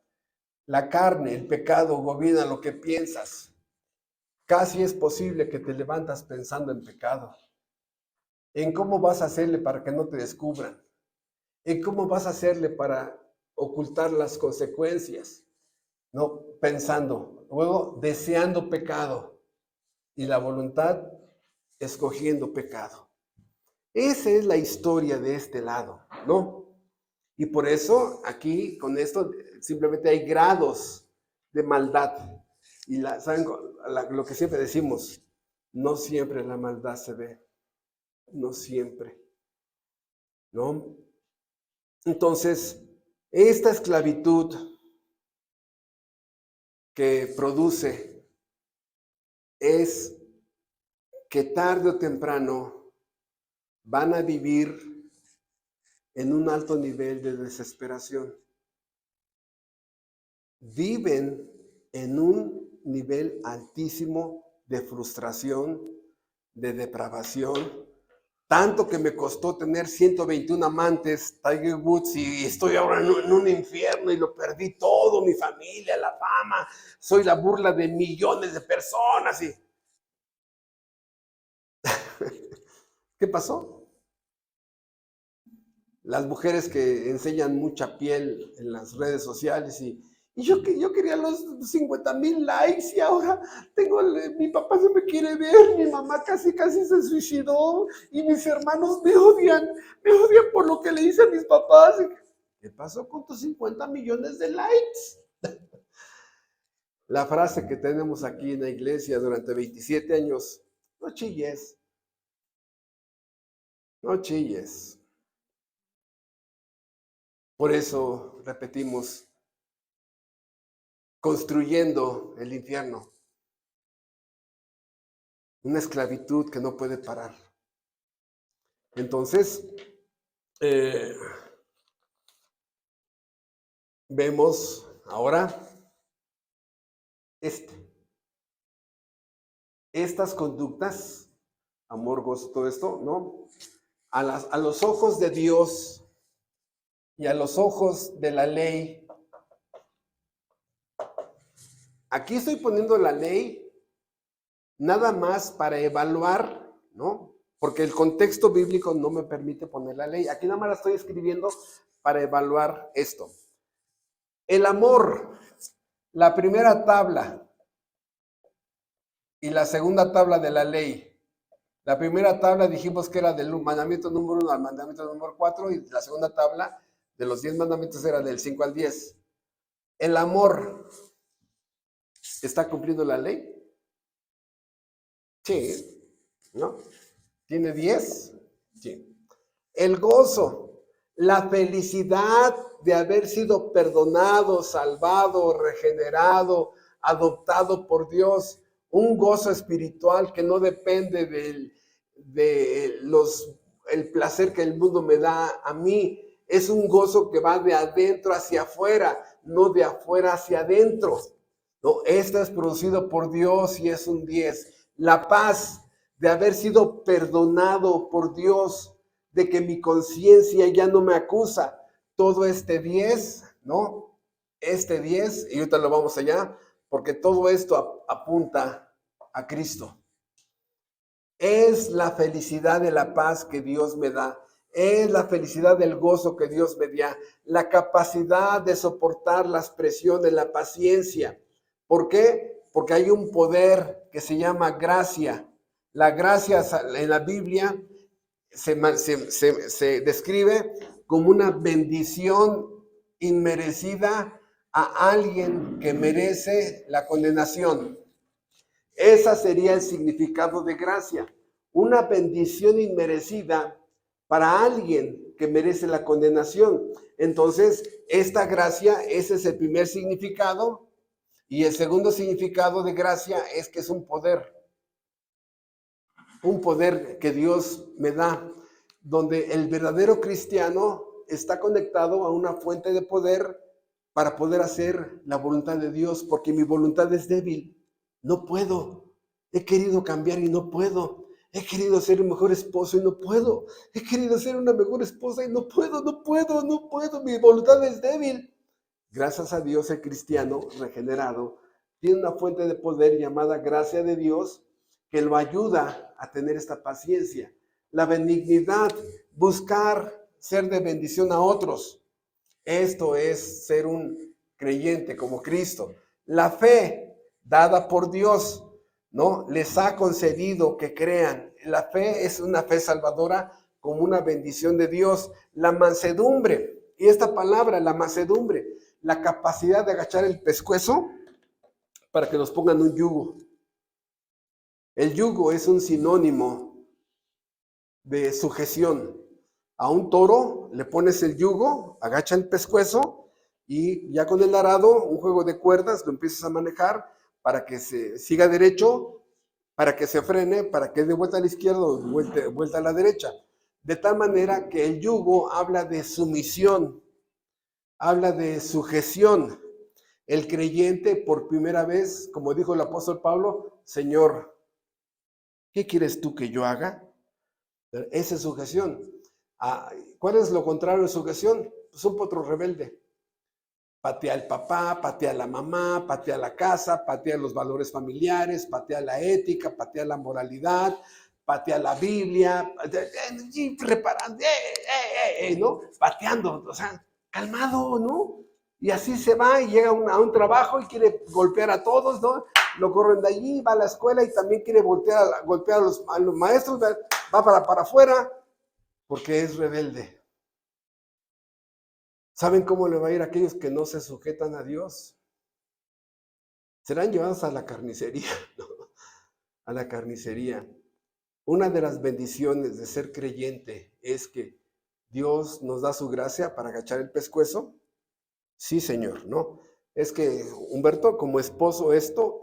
La carne, el pecado, gobierna lo que piensas. Casi es posible que te levantas pensando en pecado, en cómo vas a hacerle para que no te descubran, en cómo vas a hacerle para ocultar las consecuencias, no pensando, luego deseando pecado y la voluntad escogiendo pecado. Esa es la historia de este lado, ¿no? Y por eso aquí con esto simplemente hay grados de maldad. Y ¿saben lo que siempre decimos? No siempre la maldad se ve, no siempre. ¿no? Entonces, esta esclavitud que produce es que tarde o temprano van a vivir en un alto nivel de desesperación. Viven en un nivel altísimo de frustración, de depravación, tanto que me costó tener 121 amantes, Tiger Woods, y estoy ahora en un infierno y lo perdí todo, mi familia, la fama, soy la burla de millones de personas. Y ¿qué pasó? Las mujeres que enseñan mucha piel en las redes sociales y yo quería los 50,000 likes y ahora mi papá no me quiere ver, mi mamá casi se suicidó y mis hermanos me odian por lo que le hice a mis papás. ¿Qué pasó con tus 50 millones de likes? La frase que tenemos aquí en la iglesia durante 27 años, no chilles, no chilles. Por eso repetimos, construyendo el infierno, una esclavitud que no puede parar. Entonces, vemos ahora estas conductas, amor, gozo, todo esto, ¿no? A los ojos de Dios y a los ojos de la ley. Aquí estoy poniendo la ley nada más para evaluar, ¿no? Porque el contexto bíblico no me permite poner la ley. Aquí nada más la estoy escribiendo para evaluar esto. El amor, la primera tabla y la segunda tabla de la ley. La primera tabla dijimos que era del mandamiento número 1 al mandamiento número 4 y la segunda tabla de los 10 mandamientos era del 5 al 10. El amor, ¿está cumpliendo la ley? Sí, ¿no? ¿Tiene 10? Sí. El gozo, la felicidad de haber sido perdonado, salvado, regenerado, adoptado por Dios, un gozo espiritual que no depende el placer que el mundo me da a mí, es un gozo que va de adentro hacia afuera, no de afuera hacia adentro. No, esto es producido por Dios y es un 10. La paz de haber sido perdonado por Dios, de que mi conciencia ya no me acusa. Todo este 10, ¿no? Este 10, y ahorita lo vamos allá, porque todo esto apunta a Cristo. Es la felicidad de la paz que Dios me da. Es la felicidad del gozo que Dios me da. La capacidad de soportar las presiones, la paciencia. ¿Por qué? Porque hay un poder que se llama gracia. La gracia en la Biblia se describe como una bendición inmerecida a alguien que merece la condenación. Ese sería el significado de gracia. Una bendición inmerecida para alguien que merece la condenación. Entonces, esta gracia, ese es el primer significado. Y el segundo significado de gracia es que es un poder. Un poder que Dios me da, donde el verdadero cristiano está conectado a una fuente de poder para poder hacer la voluntad de Dios, porque mi voluntad es débil. No puedo. He querido cambiar y no puedo. He querido ser un mejor esposo y no puedo. He querido ser una mejor esposa y no puedo. Mi voluntad es débil. Gracias a Dios, el cristiano regenerado tiene una fuente de poder llamada gracia de Dios que lo ayuda a tener esta paciencia. La benignidad, buscar ser de bendición a otros. Esto es ser un creyente como Cristo. La fe dada por Dios, ¿no? Les ha concedido que crean. La fe es una fe salvadora como una bendición de Dios. La mansedumbre, y esta palabra, la mansedumbre, la capacidad de agachar el pescuezo para que nos pongan un yugo. El yugo es un sinónimo de sujeción. A un toro le pones el yugo, agacha el pescuezo y ya con el arado, un juego de cuerdas, lo empiezas a manejar para que se siga derecho, para que se frene, para que dé vuelta a la izquierda o vuelta a la derecha. De tal manera que el yugo habla de sumisión, habla de sujeción. El creyente por primera vez, como dijo el apóstol Pablo, Señor, ¿qué quieres tú que yo haga? Esa es sujeción. ¿Cuál es lo contrario de sujeción? Pues un potro rebelde. Patea al papá, patea a la mamá, patea la casa, patea los valores familiares, patea la ética, patea la moralidad, patea la Biblia, reparando, ¿no? Pateando, o sea, calmado, ¿no? Y así se va y llega a un trabajo y quiere golpear a todos, ¿no? Lo corren de allí, va a la escuela y también quiere golpear a los maestros, va para afuera porque es rebelde. ¿Saben cómo le va a ir a aquellos que no se sujetan a Dios? Serán llevados a la carnicería, ¿no? A la carnicería. Una de las bendiciones de ser creyente es que Dios nos da su gracia para agachar el pescuezo. Sí, Señor, ¿no? Es que, Humberto, como esposo, esto.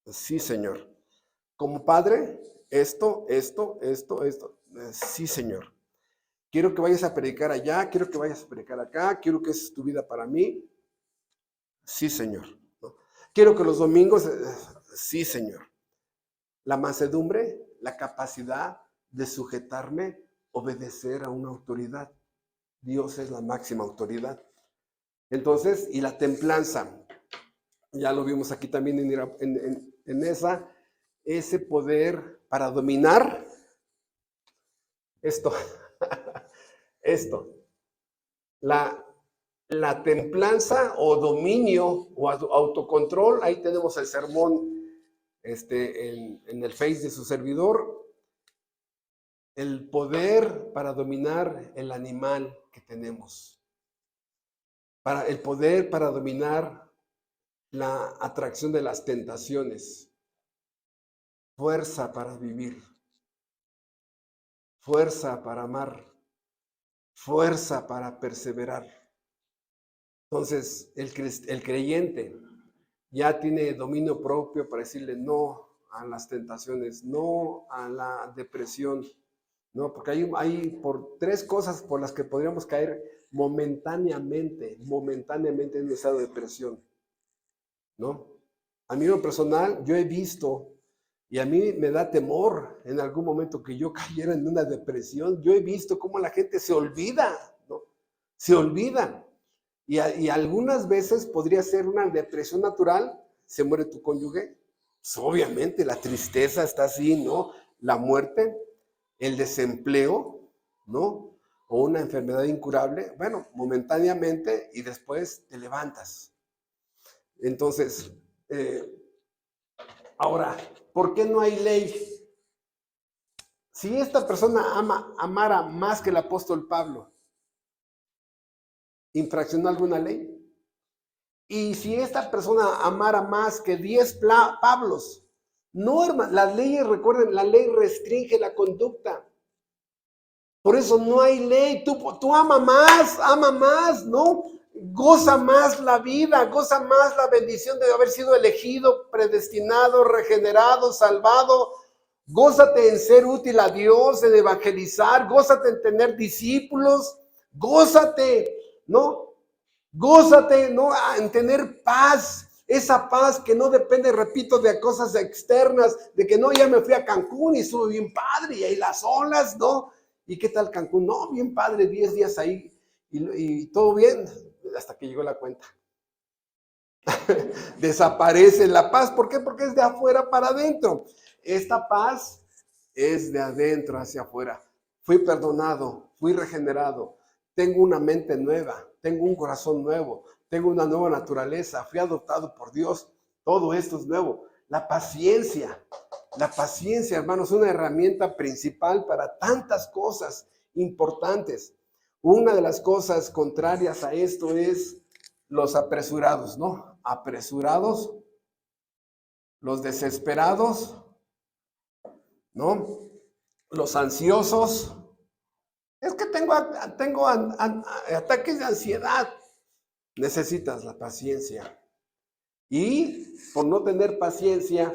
Sí, Señor. Como padre, esto. Sí, Señor. Quiero que vayas a predicar allá, quiero que vayas a predicar acá, quiero que esa es tu vida para mí. Sí, Señor. ¿No? Quiero que los domingos, sí, Señor. La mansedumbre, la capacidad de sujetarme, obedecer a una autoridad. Dios es la máxima autoridad. Entonces, y la templanza, ya lo vimos aquí también en ese poder para dominar esto, la templanza o dominio o autocontrol. Ahí tenemos el sermón en el Face de su servidor. El poder para dominar el animal que tenemos. El poder para dominar la atracción de las tentaciones. Fuerza para vivir. Fuerza para amar. Fuerza para perseverar. Entonces, el creyente ya tiene dominio propio para decirle no a las tentaciones, no a la depresión, ¿no? Porque hay por tres cosas por las que podríamos caer momentáneamente en un estado de depresión, ¿no? A mí en lo personal, yo he visto, y a mí me da temor en algún momento que yo cayera en una depresión. Yo he visto cómo la gente se olvida, ¿no? Se olvida. Y algunas veces podría ser una depresión natural, se muere tu cónyuge, pues obviamente la tristeza está así, ¿no? La muerte, el desempleo, ¿no? O una enfermedad incurable, bueno, momentáneamente y después te levantas. Entonces, ahora, ¿por qué no hay ley? Si esta persona amara más que el apóstol Pablo, ¿infraccionó alguna ley? Y si esta persona amara más que 10 Pablos, no, hermano, las leyes, recuerden, la ley restringe la conducta. Por eso no hay ley. Tú ama más, ¿no? Goza más la vida, goza más la bendición de haber sido elegido, predestinado, regenerado, salvado. Gózate en ser útil a Dios, en evangelizar, gózate en tener discípulos, gózate, ¿no? Gózate, ¿no? En tener paz, esa paz que no depende, repito, de cosas externas, de que no, ya me fui a Cancún y estuve bien padre, y ahí las olas, ¿no? ¿Y qué tal Cancún? No, bien padre, 10 días ahí, y todo bien, hasta que llegó la cuenta. Desaparece la paz. ¿Por qué? Porque es de afuera para adentro. Esta paz es de adentro hacia afuera. Fui perdonado, fui regenerado, tengo una mente nueva, tengo un corazón nuevo, tengo una nueva naturaleza, fui adoptado por Dios. Todo esto es nuevo. La paciencia, hermanos, es una herramienta principal para tantas cosas importantes. Una de las cosas contrarias a esto es los apresurados, ¿no? Apresurados, los desesperados, ¿no? los ansiosos. Es que tengo ataques de ansiedad. Necesitas la paciencia. Y por no tener paciencia,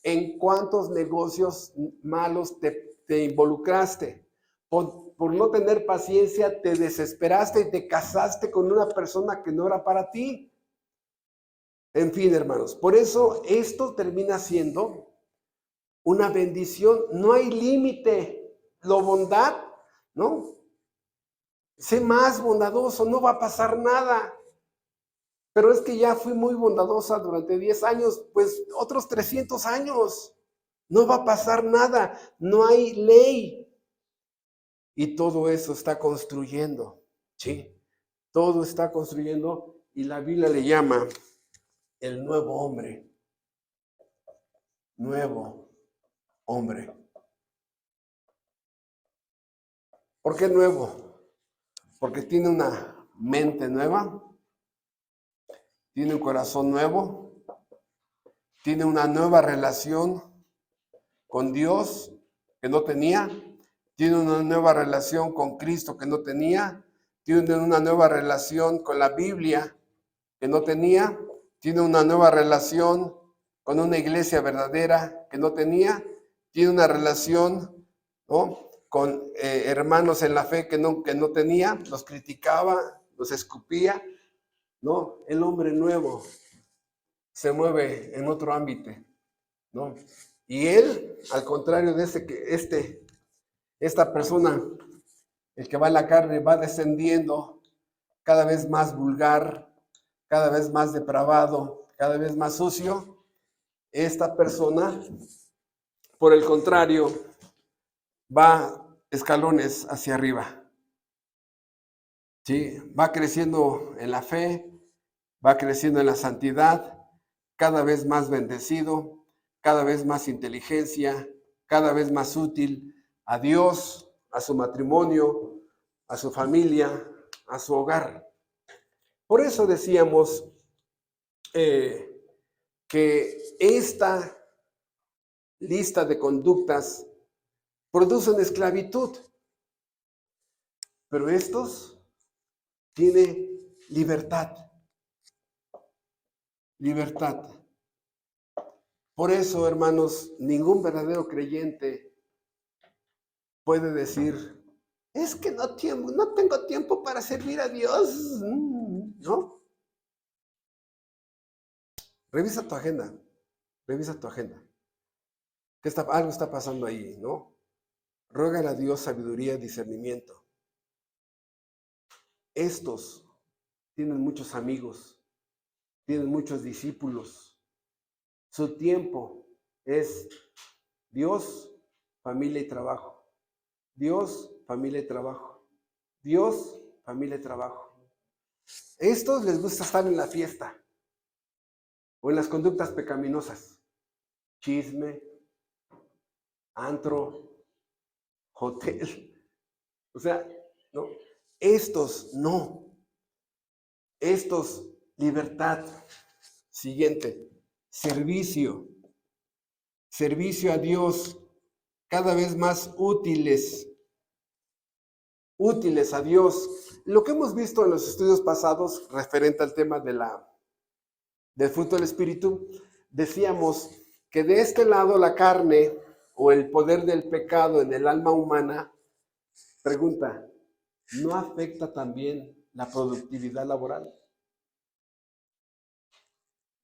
¿en cuántos negocios malos te involucraste? Por no tener paciencia, te desesperaste y te casaste con una persona que no era para ti. En fin, hermanos, por eso esto termina siendo una bendición. No hay límite. La bondad, ¿no? Sé más bondadoso, no va a pasar nada. Pero es que ya fui muy bondadosa durante 10 años, pues otros 300 años. No va a pasar nada, no hay ley. Y todo eso está construyendo, ¿sí? Todo está construyendo y la Biblia le llama el nuevo hombre. Nuevo hombre. ¿Por qué nuevo? Porque tiene una mente nueva, tiene un corazón nuevo, tiene una nueva relación con Dios que no tenía, tiene una nueva relación con Cristo que no tenía, tiene una nueva relación con la Biblia que no tenía, tiene una nueva relación con una iglesia verdadera que no tenía, tiene una relación, ¿no?, con hermanos en la fe que no tenía, los criticaba, los escupía, ¿no? El hombre nuevo se mueve en otro ámbito, ¿no? Y él, al contrario de esta persona, el que va en la carne, va descendiendo cada vez más vulgar, cada vez más depravado, cada vez más sucio. Esta persona, por el contrario, va escalones hacia arriba. ¿Sí? Va creciendo en la fe, va creciendo en la santidad, cada vez más bendecido, cada vez más inteligencia, cada vez más útil a Dios, a su matrimonio, a su familia, a su hogar. Por eso decíamos que esta lista de conductas producen esclavitud, pero estos tienen libertad. Libertad. Por eso, hermanos, ningún verdadero creyente puede decir, es que no tengo tiempo para servir a Dios, ¿no? Revisa tu agenda, revisa tu agenda. Algo está pasando ahí, ¿no? Ruégale a Dios sabiduría y discernimiento. Estos tienen muchos amigos, tienen muchos discípulos. Su tiempo es Dios, familia y trabajo. Dios, familia y trabajo. Dios, familia y trabajo. Estos les gusta estar en la fiesta o en las conductas pecaminosas. Chisme, antro, hotel. O sea, ¿no? Estos no. Estos, libertad. Siguiente, servicio. Servicio a Dios, cada vez más útiles a Dios. Lo que hemos visto en los estudios pasados referente al tema del fruto del Espíritu, decíamos que de este lado la carne o el poder del pecado en el alma humana, pregunta, ¿no afecta también la productividad laboral?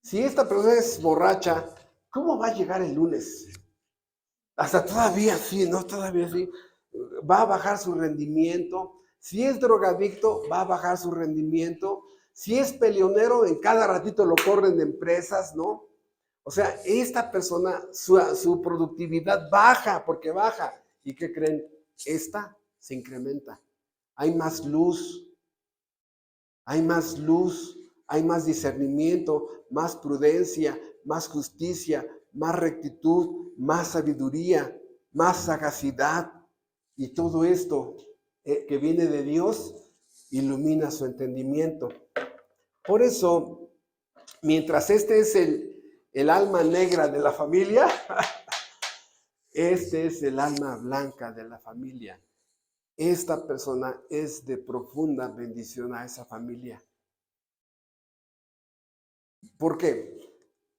Si esta persona es borracha, ¿cómo va a llegar el lunes? Hasta todavía sí, ¿no? Todavía sí. Va a bajar su rendimiento. Si es drogadicto, va a bajar su rendimiento. Si es peleonero, en cada ratito lo corren de empresas, ¿no? O sea, esta persona, su productividad baja, porque baja. ¿Y qué creen? Esta se incrementa. Hay más luz, hay más luz, hay más discernimiento, más prudencia, más justicia, más rectitud, más sabiduría, más sagacidad. Y todo esto que viene de Dios ilumina su entendimiento. Por eso, mientras este es el alma negra de la familia, Este es el alma blanca de la familia. Esta persona es de profunda bendición a esa familia. ¿Por qué?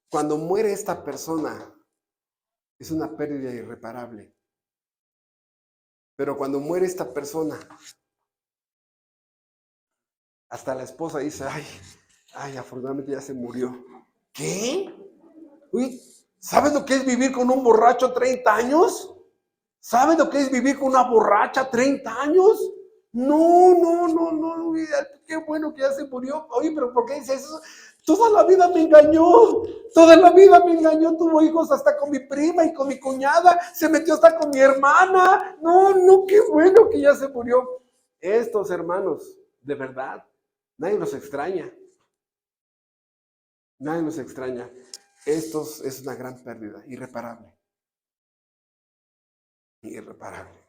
Cuando muere esta persona, es una pérdida irreparable. Pero cuando muere esta persona, hasta la esposa dice, ay, afortunadamente ya se murió. ¿Qué? Uy, ¿sabes lo que es vivir con un borracho 30 años? ¿Sabes lo que es vivir con una borracha 30 años? No, qué bueno que ya se murió. Oye, pero ¿por qué dices eso? Toda la vida me engañó, tuvo hijos hasta con mi prima y con mi cuñada, se metió hasta con mi hermana. No, qué bueno que ya se murió. Estos hermanos, de verdad, nadie los extraña. Nadie los extraña. Estos es una gran pérdida, irreparable. Irreparable.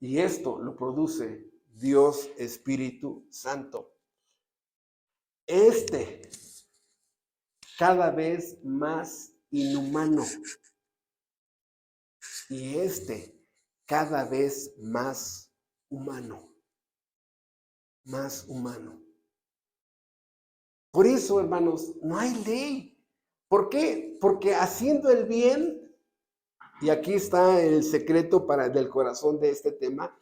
Y esto lo produce Dios Espíritu Santo. Cada vez más inhumano. Y cada vez más humano. Más humano. Por eso, hermanos, no hay ley. ¿Por qué? Porque haciendo el bien, y aquí está el secreto del corazón de este tema,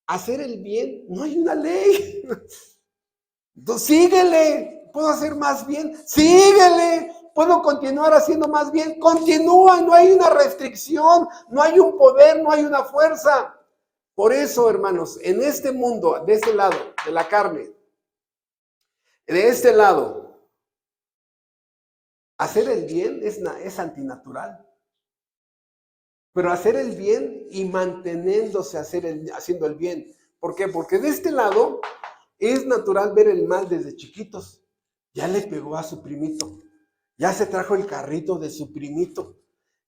hacer el bien, no hay una ley. Entonces, síguele, puedo hacer más bien, síguele, puedo continuar haciendo más bien, continúa, no hay una restricción, no hay un poder, no hay una fuerza. Por eso, hermanos, en este mundo, de este lado, de la carne, de este lado, hacer el bien es antinatural. Pero hacer el bien y manteniéndose haciendo el bien. ¿Por qué? Porque de este lado es natural ver el mal desde chiquitos. Ya le pegó a su primito. Ya se trajo el carrito de su primito.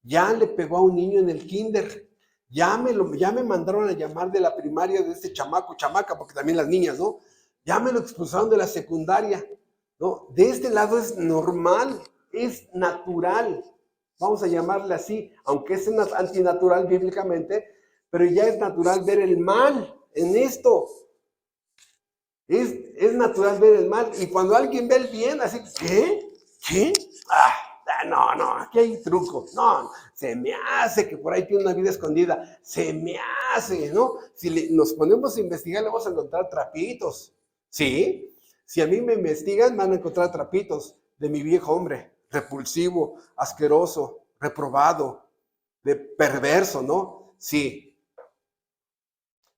Ya le pegó a un niño en el kinder. Ya me mandaron a llamar de la primaria de este chamaca, porque también las niñas, ¿no? Ya me lo expulsaron de la secundaria, ¿no? De este lado es normal, es natural. Vamos a llamarle así, aunque es antinatural bíblicamente, pero ya es natural ver el mal en esto. Es natural ver el mal. Y cuando alguien ve el bien, así, ¿qué? No, aquí hay truco. No, se me hace que por ahí tiene una vida escondida. Se me hace, ¿no? Si nos ponemos a investigar, le vamos a encontrar trapitos. ¿Sí? Si a mí me investigan, van a encontrar trapitos de mi viejo hombre, repulsivo, asqueroso, reprobado, de perverso, ¿no? Sí.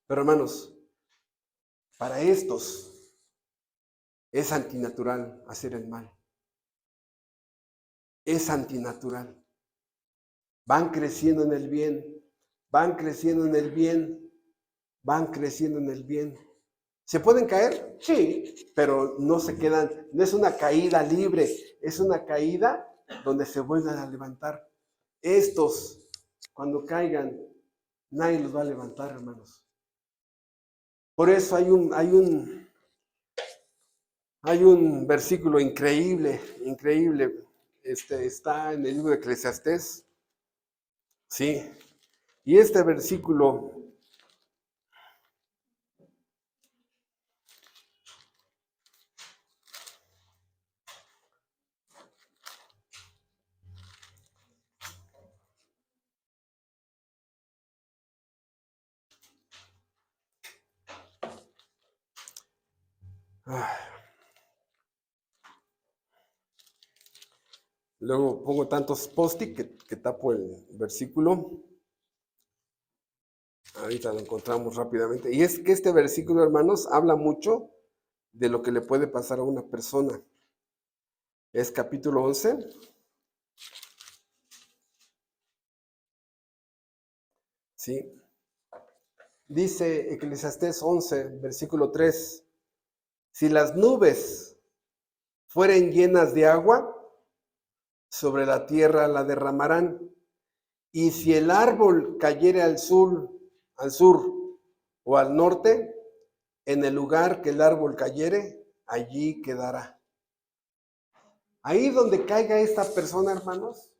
Pero hermanos, para estos es antinatural hacer el mal. Es antinatural. Van creciendo en el bien, van creciendo en el bien, van creciendo en el bien. ¿Se pueden caer? Sí, pero no se quedan, no es una caída libre, es una caída donde se vuelven a levantar. Estos, cuando caigan, nadie los va a levantar, hermanos. Por eso hay un versículo increíble, está en el libro de Eclesiastés, sí, y este versículo luego pongo tantos post-it que tapo el versículo. Ahorita lo encontramos rápidamente. Y es que este versículo, hermanos, habla mucho de lo que le puede pasar a una persona. Es capítulo 11. ¿Sí? Dice Eclesiastés 11, versículo 3. Si las nubes fueren llenas de agua, sobre la tierra la derramarán. Y si el árbol cayere al sur o al norte, en el lugar que el árbol cayere, allí quedará. Ahí donde caiga esta persona, hermanos,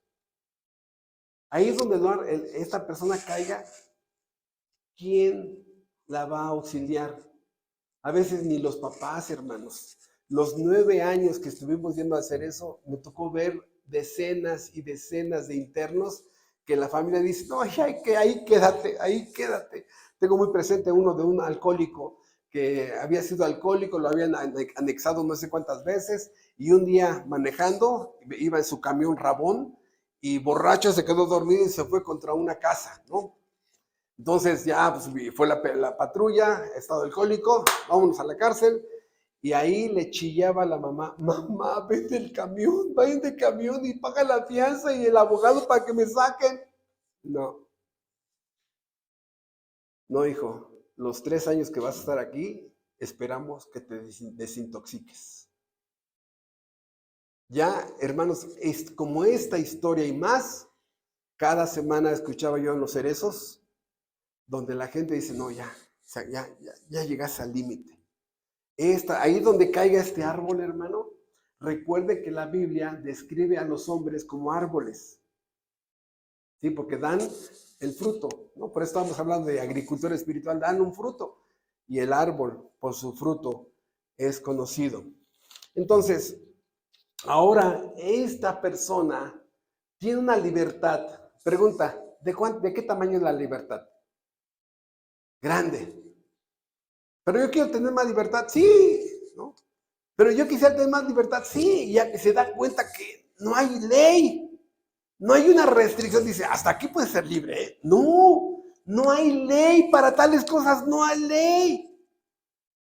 Ahí es donde esta persona caiga, ¿quién la va a auxiliar? A veces ni los papás, hermanos. Los 9 años que estuvimos yendo a hacer eso, me tocó ver decenas y decenas de internos que la familia dice, no, ahí quédate, ahí quédate. Tengo muy presente uno de un alcohólico que había sido alcohólico, lo habían anexado no sé cuántas veces, y un día manejando, iba en su camión Rabón, y borracho se quedó dormido y se fue contra una casa, ¿no? Entonces ya pues, fue la patrulla, estado alcohólico, vámonos a la cárcel. Y ahí le chillaba a la mamá, mamá, vende el camión, vende el camión y paga la fianza y el abogado para que me saquen. No, no, hijo, los 3 años que vas a estar aquí, esperamos que te desintoxiques. Ya, hermanos, es como esta historia y más, cada semana escuchaba yo en Los Cerezos, donde la gente dice, no, ya, o sea, ya llegas al límite. Ahí donde caiga este árbol, hermano, recuerde que la Biblia describe a los hombres como árboles, ¿sí? Porque dan el fruto, ¿no? Por eso estamos hablando de agricultura espiritual, dan un fruto y el árbol por su fruto es conocido. Entonces, ahora esta persona tiene una libertad. Pregunta, ¿de qué tamaño es la libertad? Grande. Pero yo quiero tener más libertad, sí, ¿no? Pero yo quisiera tener más libertad, sí, ya que se da cuenta que no hay ley, no hay una restricción, dice, hasta aquí puedes ser libre, ¿eh? No, no hay ley para tales cosas, no hay ley.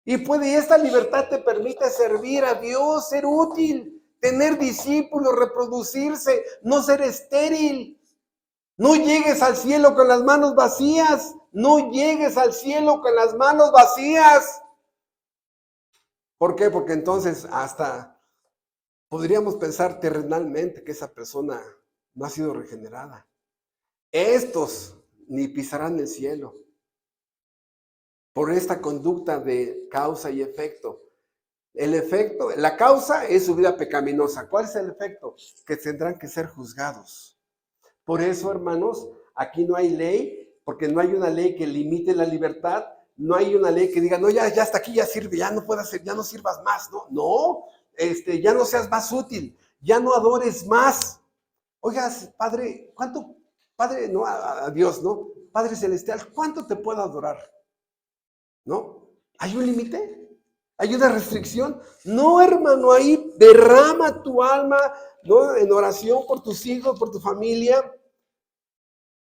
Y esta libertad te permite servir a Dios, ser útil, tener discípulos, reproducirse, no ser estéril. No llegues al cielo con las manos vacías, no llegues al cielo con las manos vacías. ¿Por qué? Porque entonces hasta podríamos pensar terrenalmente que esa persona no ha sido regenerada. Estos ni pisarán el cielo por esta conducta de causa y efecto. El efecto, la causa es su vida pecaminosa. ¿Cuál es el efecto? Que tendrán que ser juzgados. Por eso, hermanos, aquí no hay ley, porque no hay una ley que limite la libertad, no hay una ley que diga, no, ya hasta aquí ya sirve, ya no puedes hacer, ya no sirvas más, no, ya no seas más útil, ya no adores más. Oigas, Padre, ¿cuánto, Padre, no, a Dios, ¿no? Padre Celestial, ¿cuánto te puedo adorar? ¿No? ¿Hay un límite? ¿Hay una restricción? No, hermano, ahí derrama tu alma, ¿no? En oración por tus hijos, por tu familia.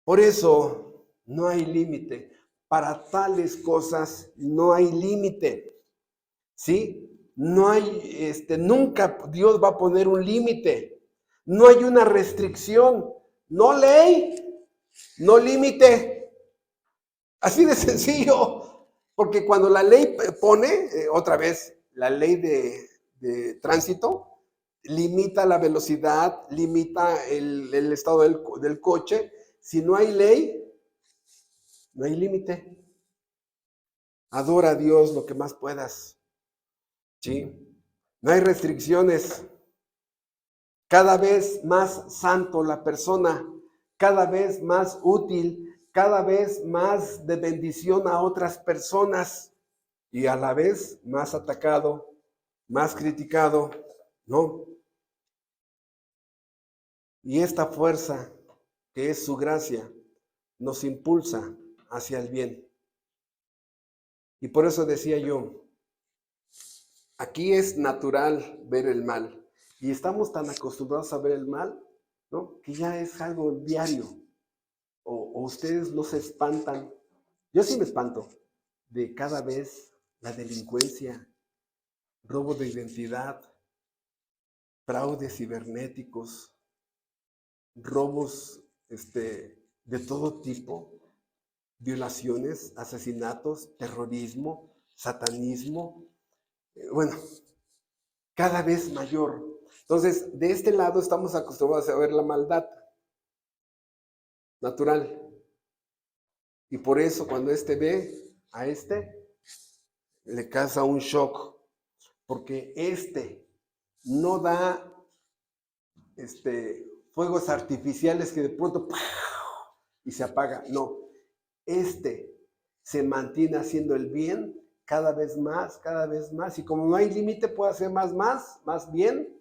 Por eso no hay límite. Para tales cosas no hay límite. ¿Sí? No hay, nunca Dios va a poner un límite. No hay una restricción. No ley, no límite. Así de sencillo. Porque cuando la ley pone, otra vez, la ley de tránsito, limita la velocidad, limita el estado del coche. Si no hay ley, no hay límite. Adora a Dios lo que más puedas. ¿Sí? No hay restricciones. Cada vez más santo la persona, cada vez más útil, cada vez más de bendición a otras personas y a la vez más atacado, más criticado, ¿no? Y esta fuerza que es su gracia nos impulsa hacia el bien. Y por eso decía yo, aquí es natural ver el mal y estamos tan acostumbrados a ver el mal, ¿no? Que ya es algo diario. O ustedes no se espantan. Yo sí me espanto de cada vez la delincuencia, robo de identidad, fraudes cibernéticos, robos de todo tipo, violaciones, asesinatos, terrorismo, satanismo, bueno, cada vez mayor. Entonces, de este lado estamos acostumbrados a ver la maldad natural. Y por eso cuando ve a le causa un shock, porque no da fuegos artificiales que de pronto ¡pau! Y se apaga. No, se mantiene haciendo el bien cada vez más. Y como no hay límite, puede hacer más bien,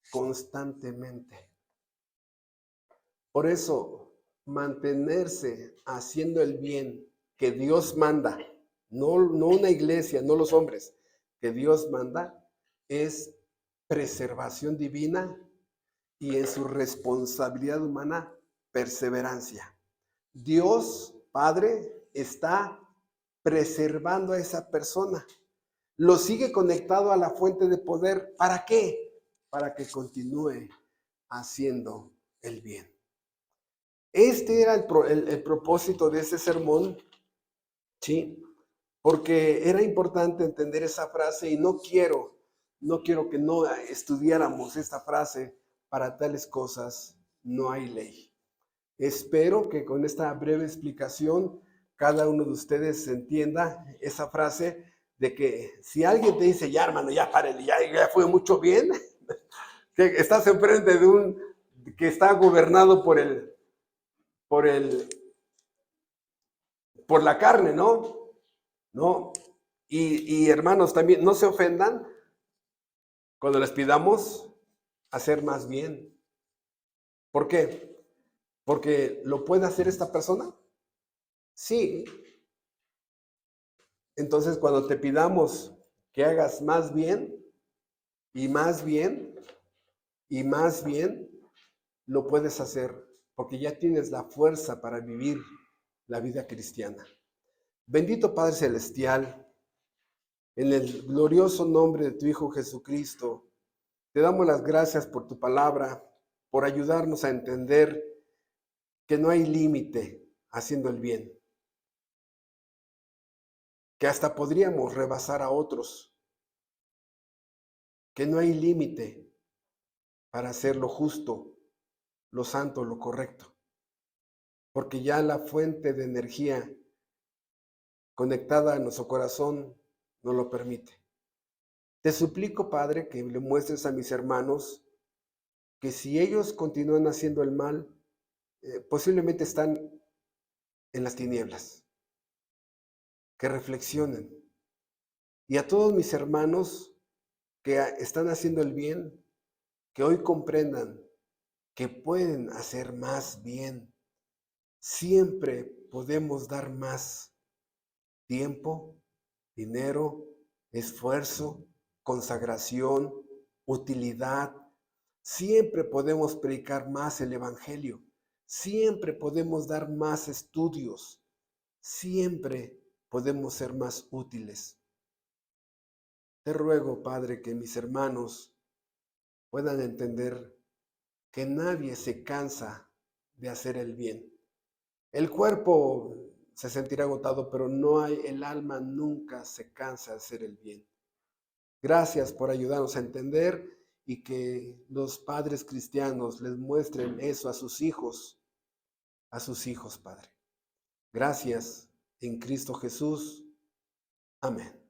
constantemente. Por eso, mantenerse haciendo el bien que Dios manda, no una iglesia, no los hombres, que Dios manda, es preservación divina y en su responsabilidad humana, perseverancia. Dios, Padre, está preservando a esa persona. Lo sigue conectado a la fuente de poder. ¿Para qué? Para que continúe haciendo el bien. Este era el propósito de ese sermón, ¿sí? Porque era importante entender esa frase y no quiero que no estudiáramos esta frase. Para tales cosas no hay ley. Espero que con esta breve explicación cada uno de ustedes entienda esa frase de que si alguien te dice, ya hermano, ya párele, ya fue mucho bien, que estás enfrente de un que está gobernado por la carne, ¿no? ¿No? Y hermanos, también no se ofendan cuando les pidamos hacer más bien. ¿Por qué? Porque ¿lo puede hacer esta persona? Sí. Entonces, cuando te pidamos que hagas más bien y más bien y más bien, lo puedes hacer porque ya tienes la fuerza para vivir la vida cristiana. Bendito Padre Celestial, en el glorioso nombre de tu Hijo Jesucristo, te damos las gracias por tu palabra, por ayudarnos a entender que no hay límite haciendo el bien, que hasta podríamos rebasar a otros, que no hay límite para hacer lo justo, lo santo, lo correcto, porque ya la fuente de energía conectada a nuestro corazón nos lo permite. Te suplico, Padre, que le muestres a mis hermanos que si ellos continúan haciendo el mal, posiblemente están en las tinieblas, que reflexionen. Y a todos mis hermanos que están haciendo el bien, que hoy comprendan que pueden hacer más bien. Siempre podemos dar más tiempo, dinero, esfuerzo, consagración, utilidad. Siempre podemos predicar más el Evangelio. Siempre podemos dar más estudios. Siempre podemos ser más útiles. Te ruego, Padre, que mis hermanos puedan entender que nadie se cansa de hacer el bien. El cuerpo se sentirá agotado, pero el alma nunca se cansa de hacer el bien. Gracias por ayudarnos a entender y que los padres cristianos les muestren eso a sus hijos, Padre. Gracias en Cristo Jesús. Amén.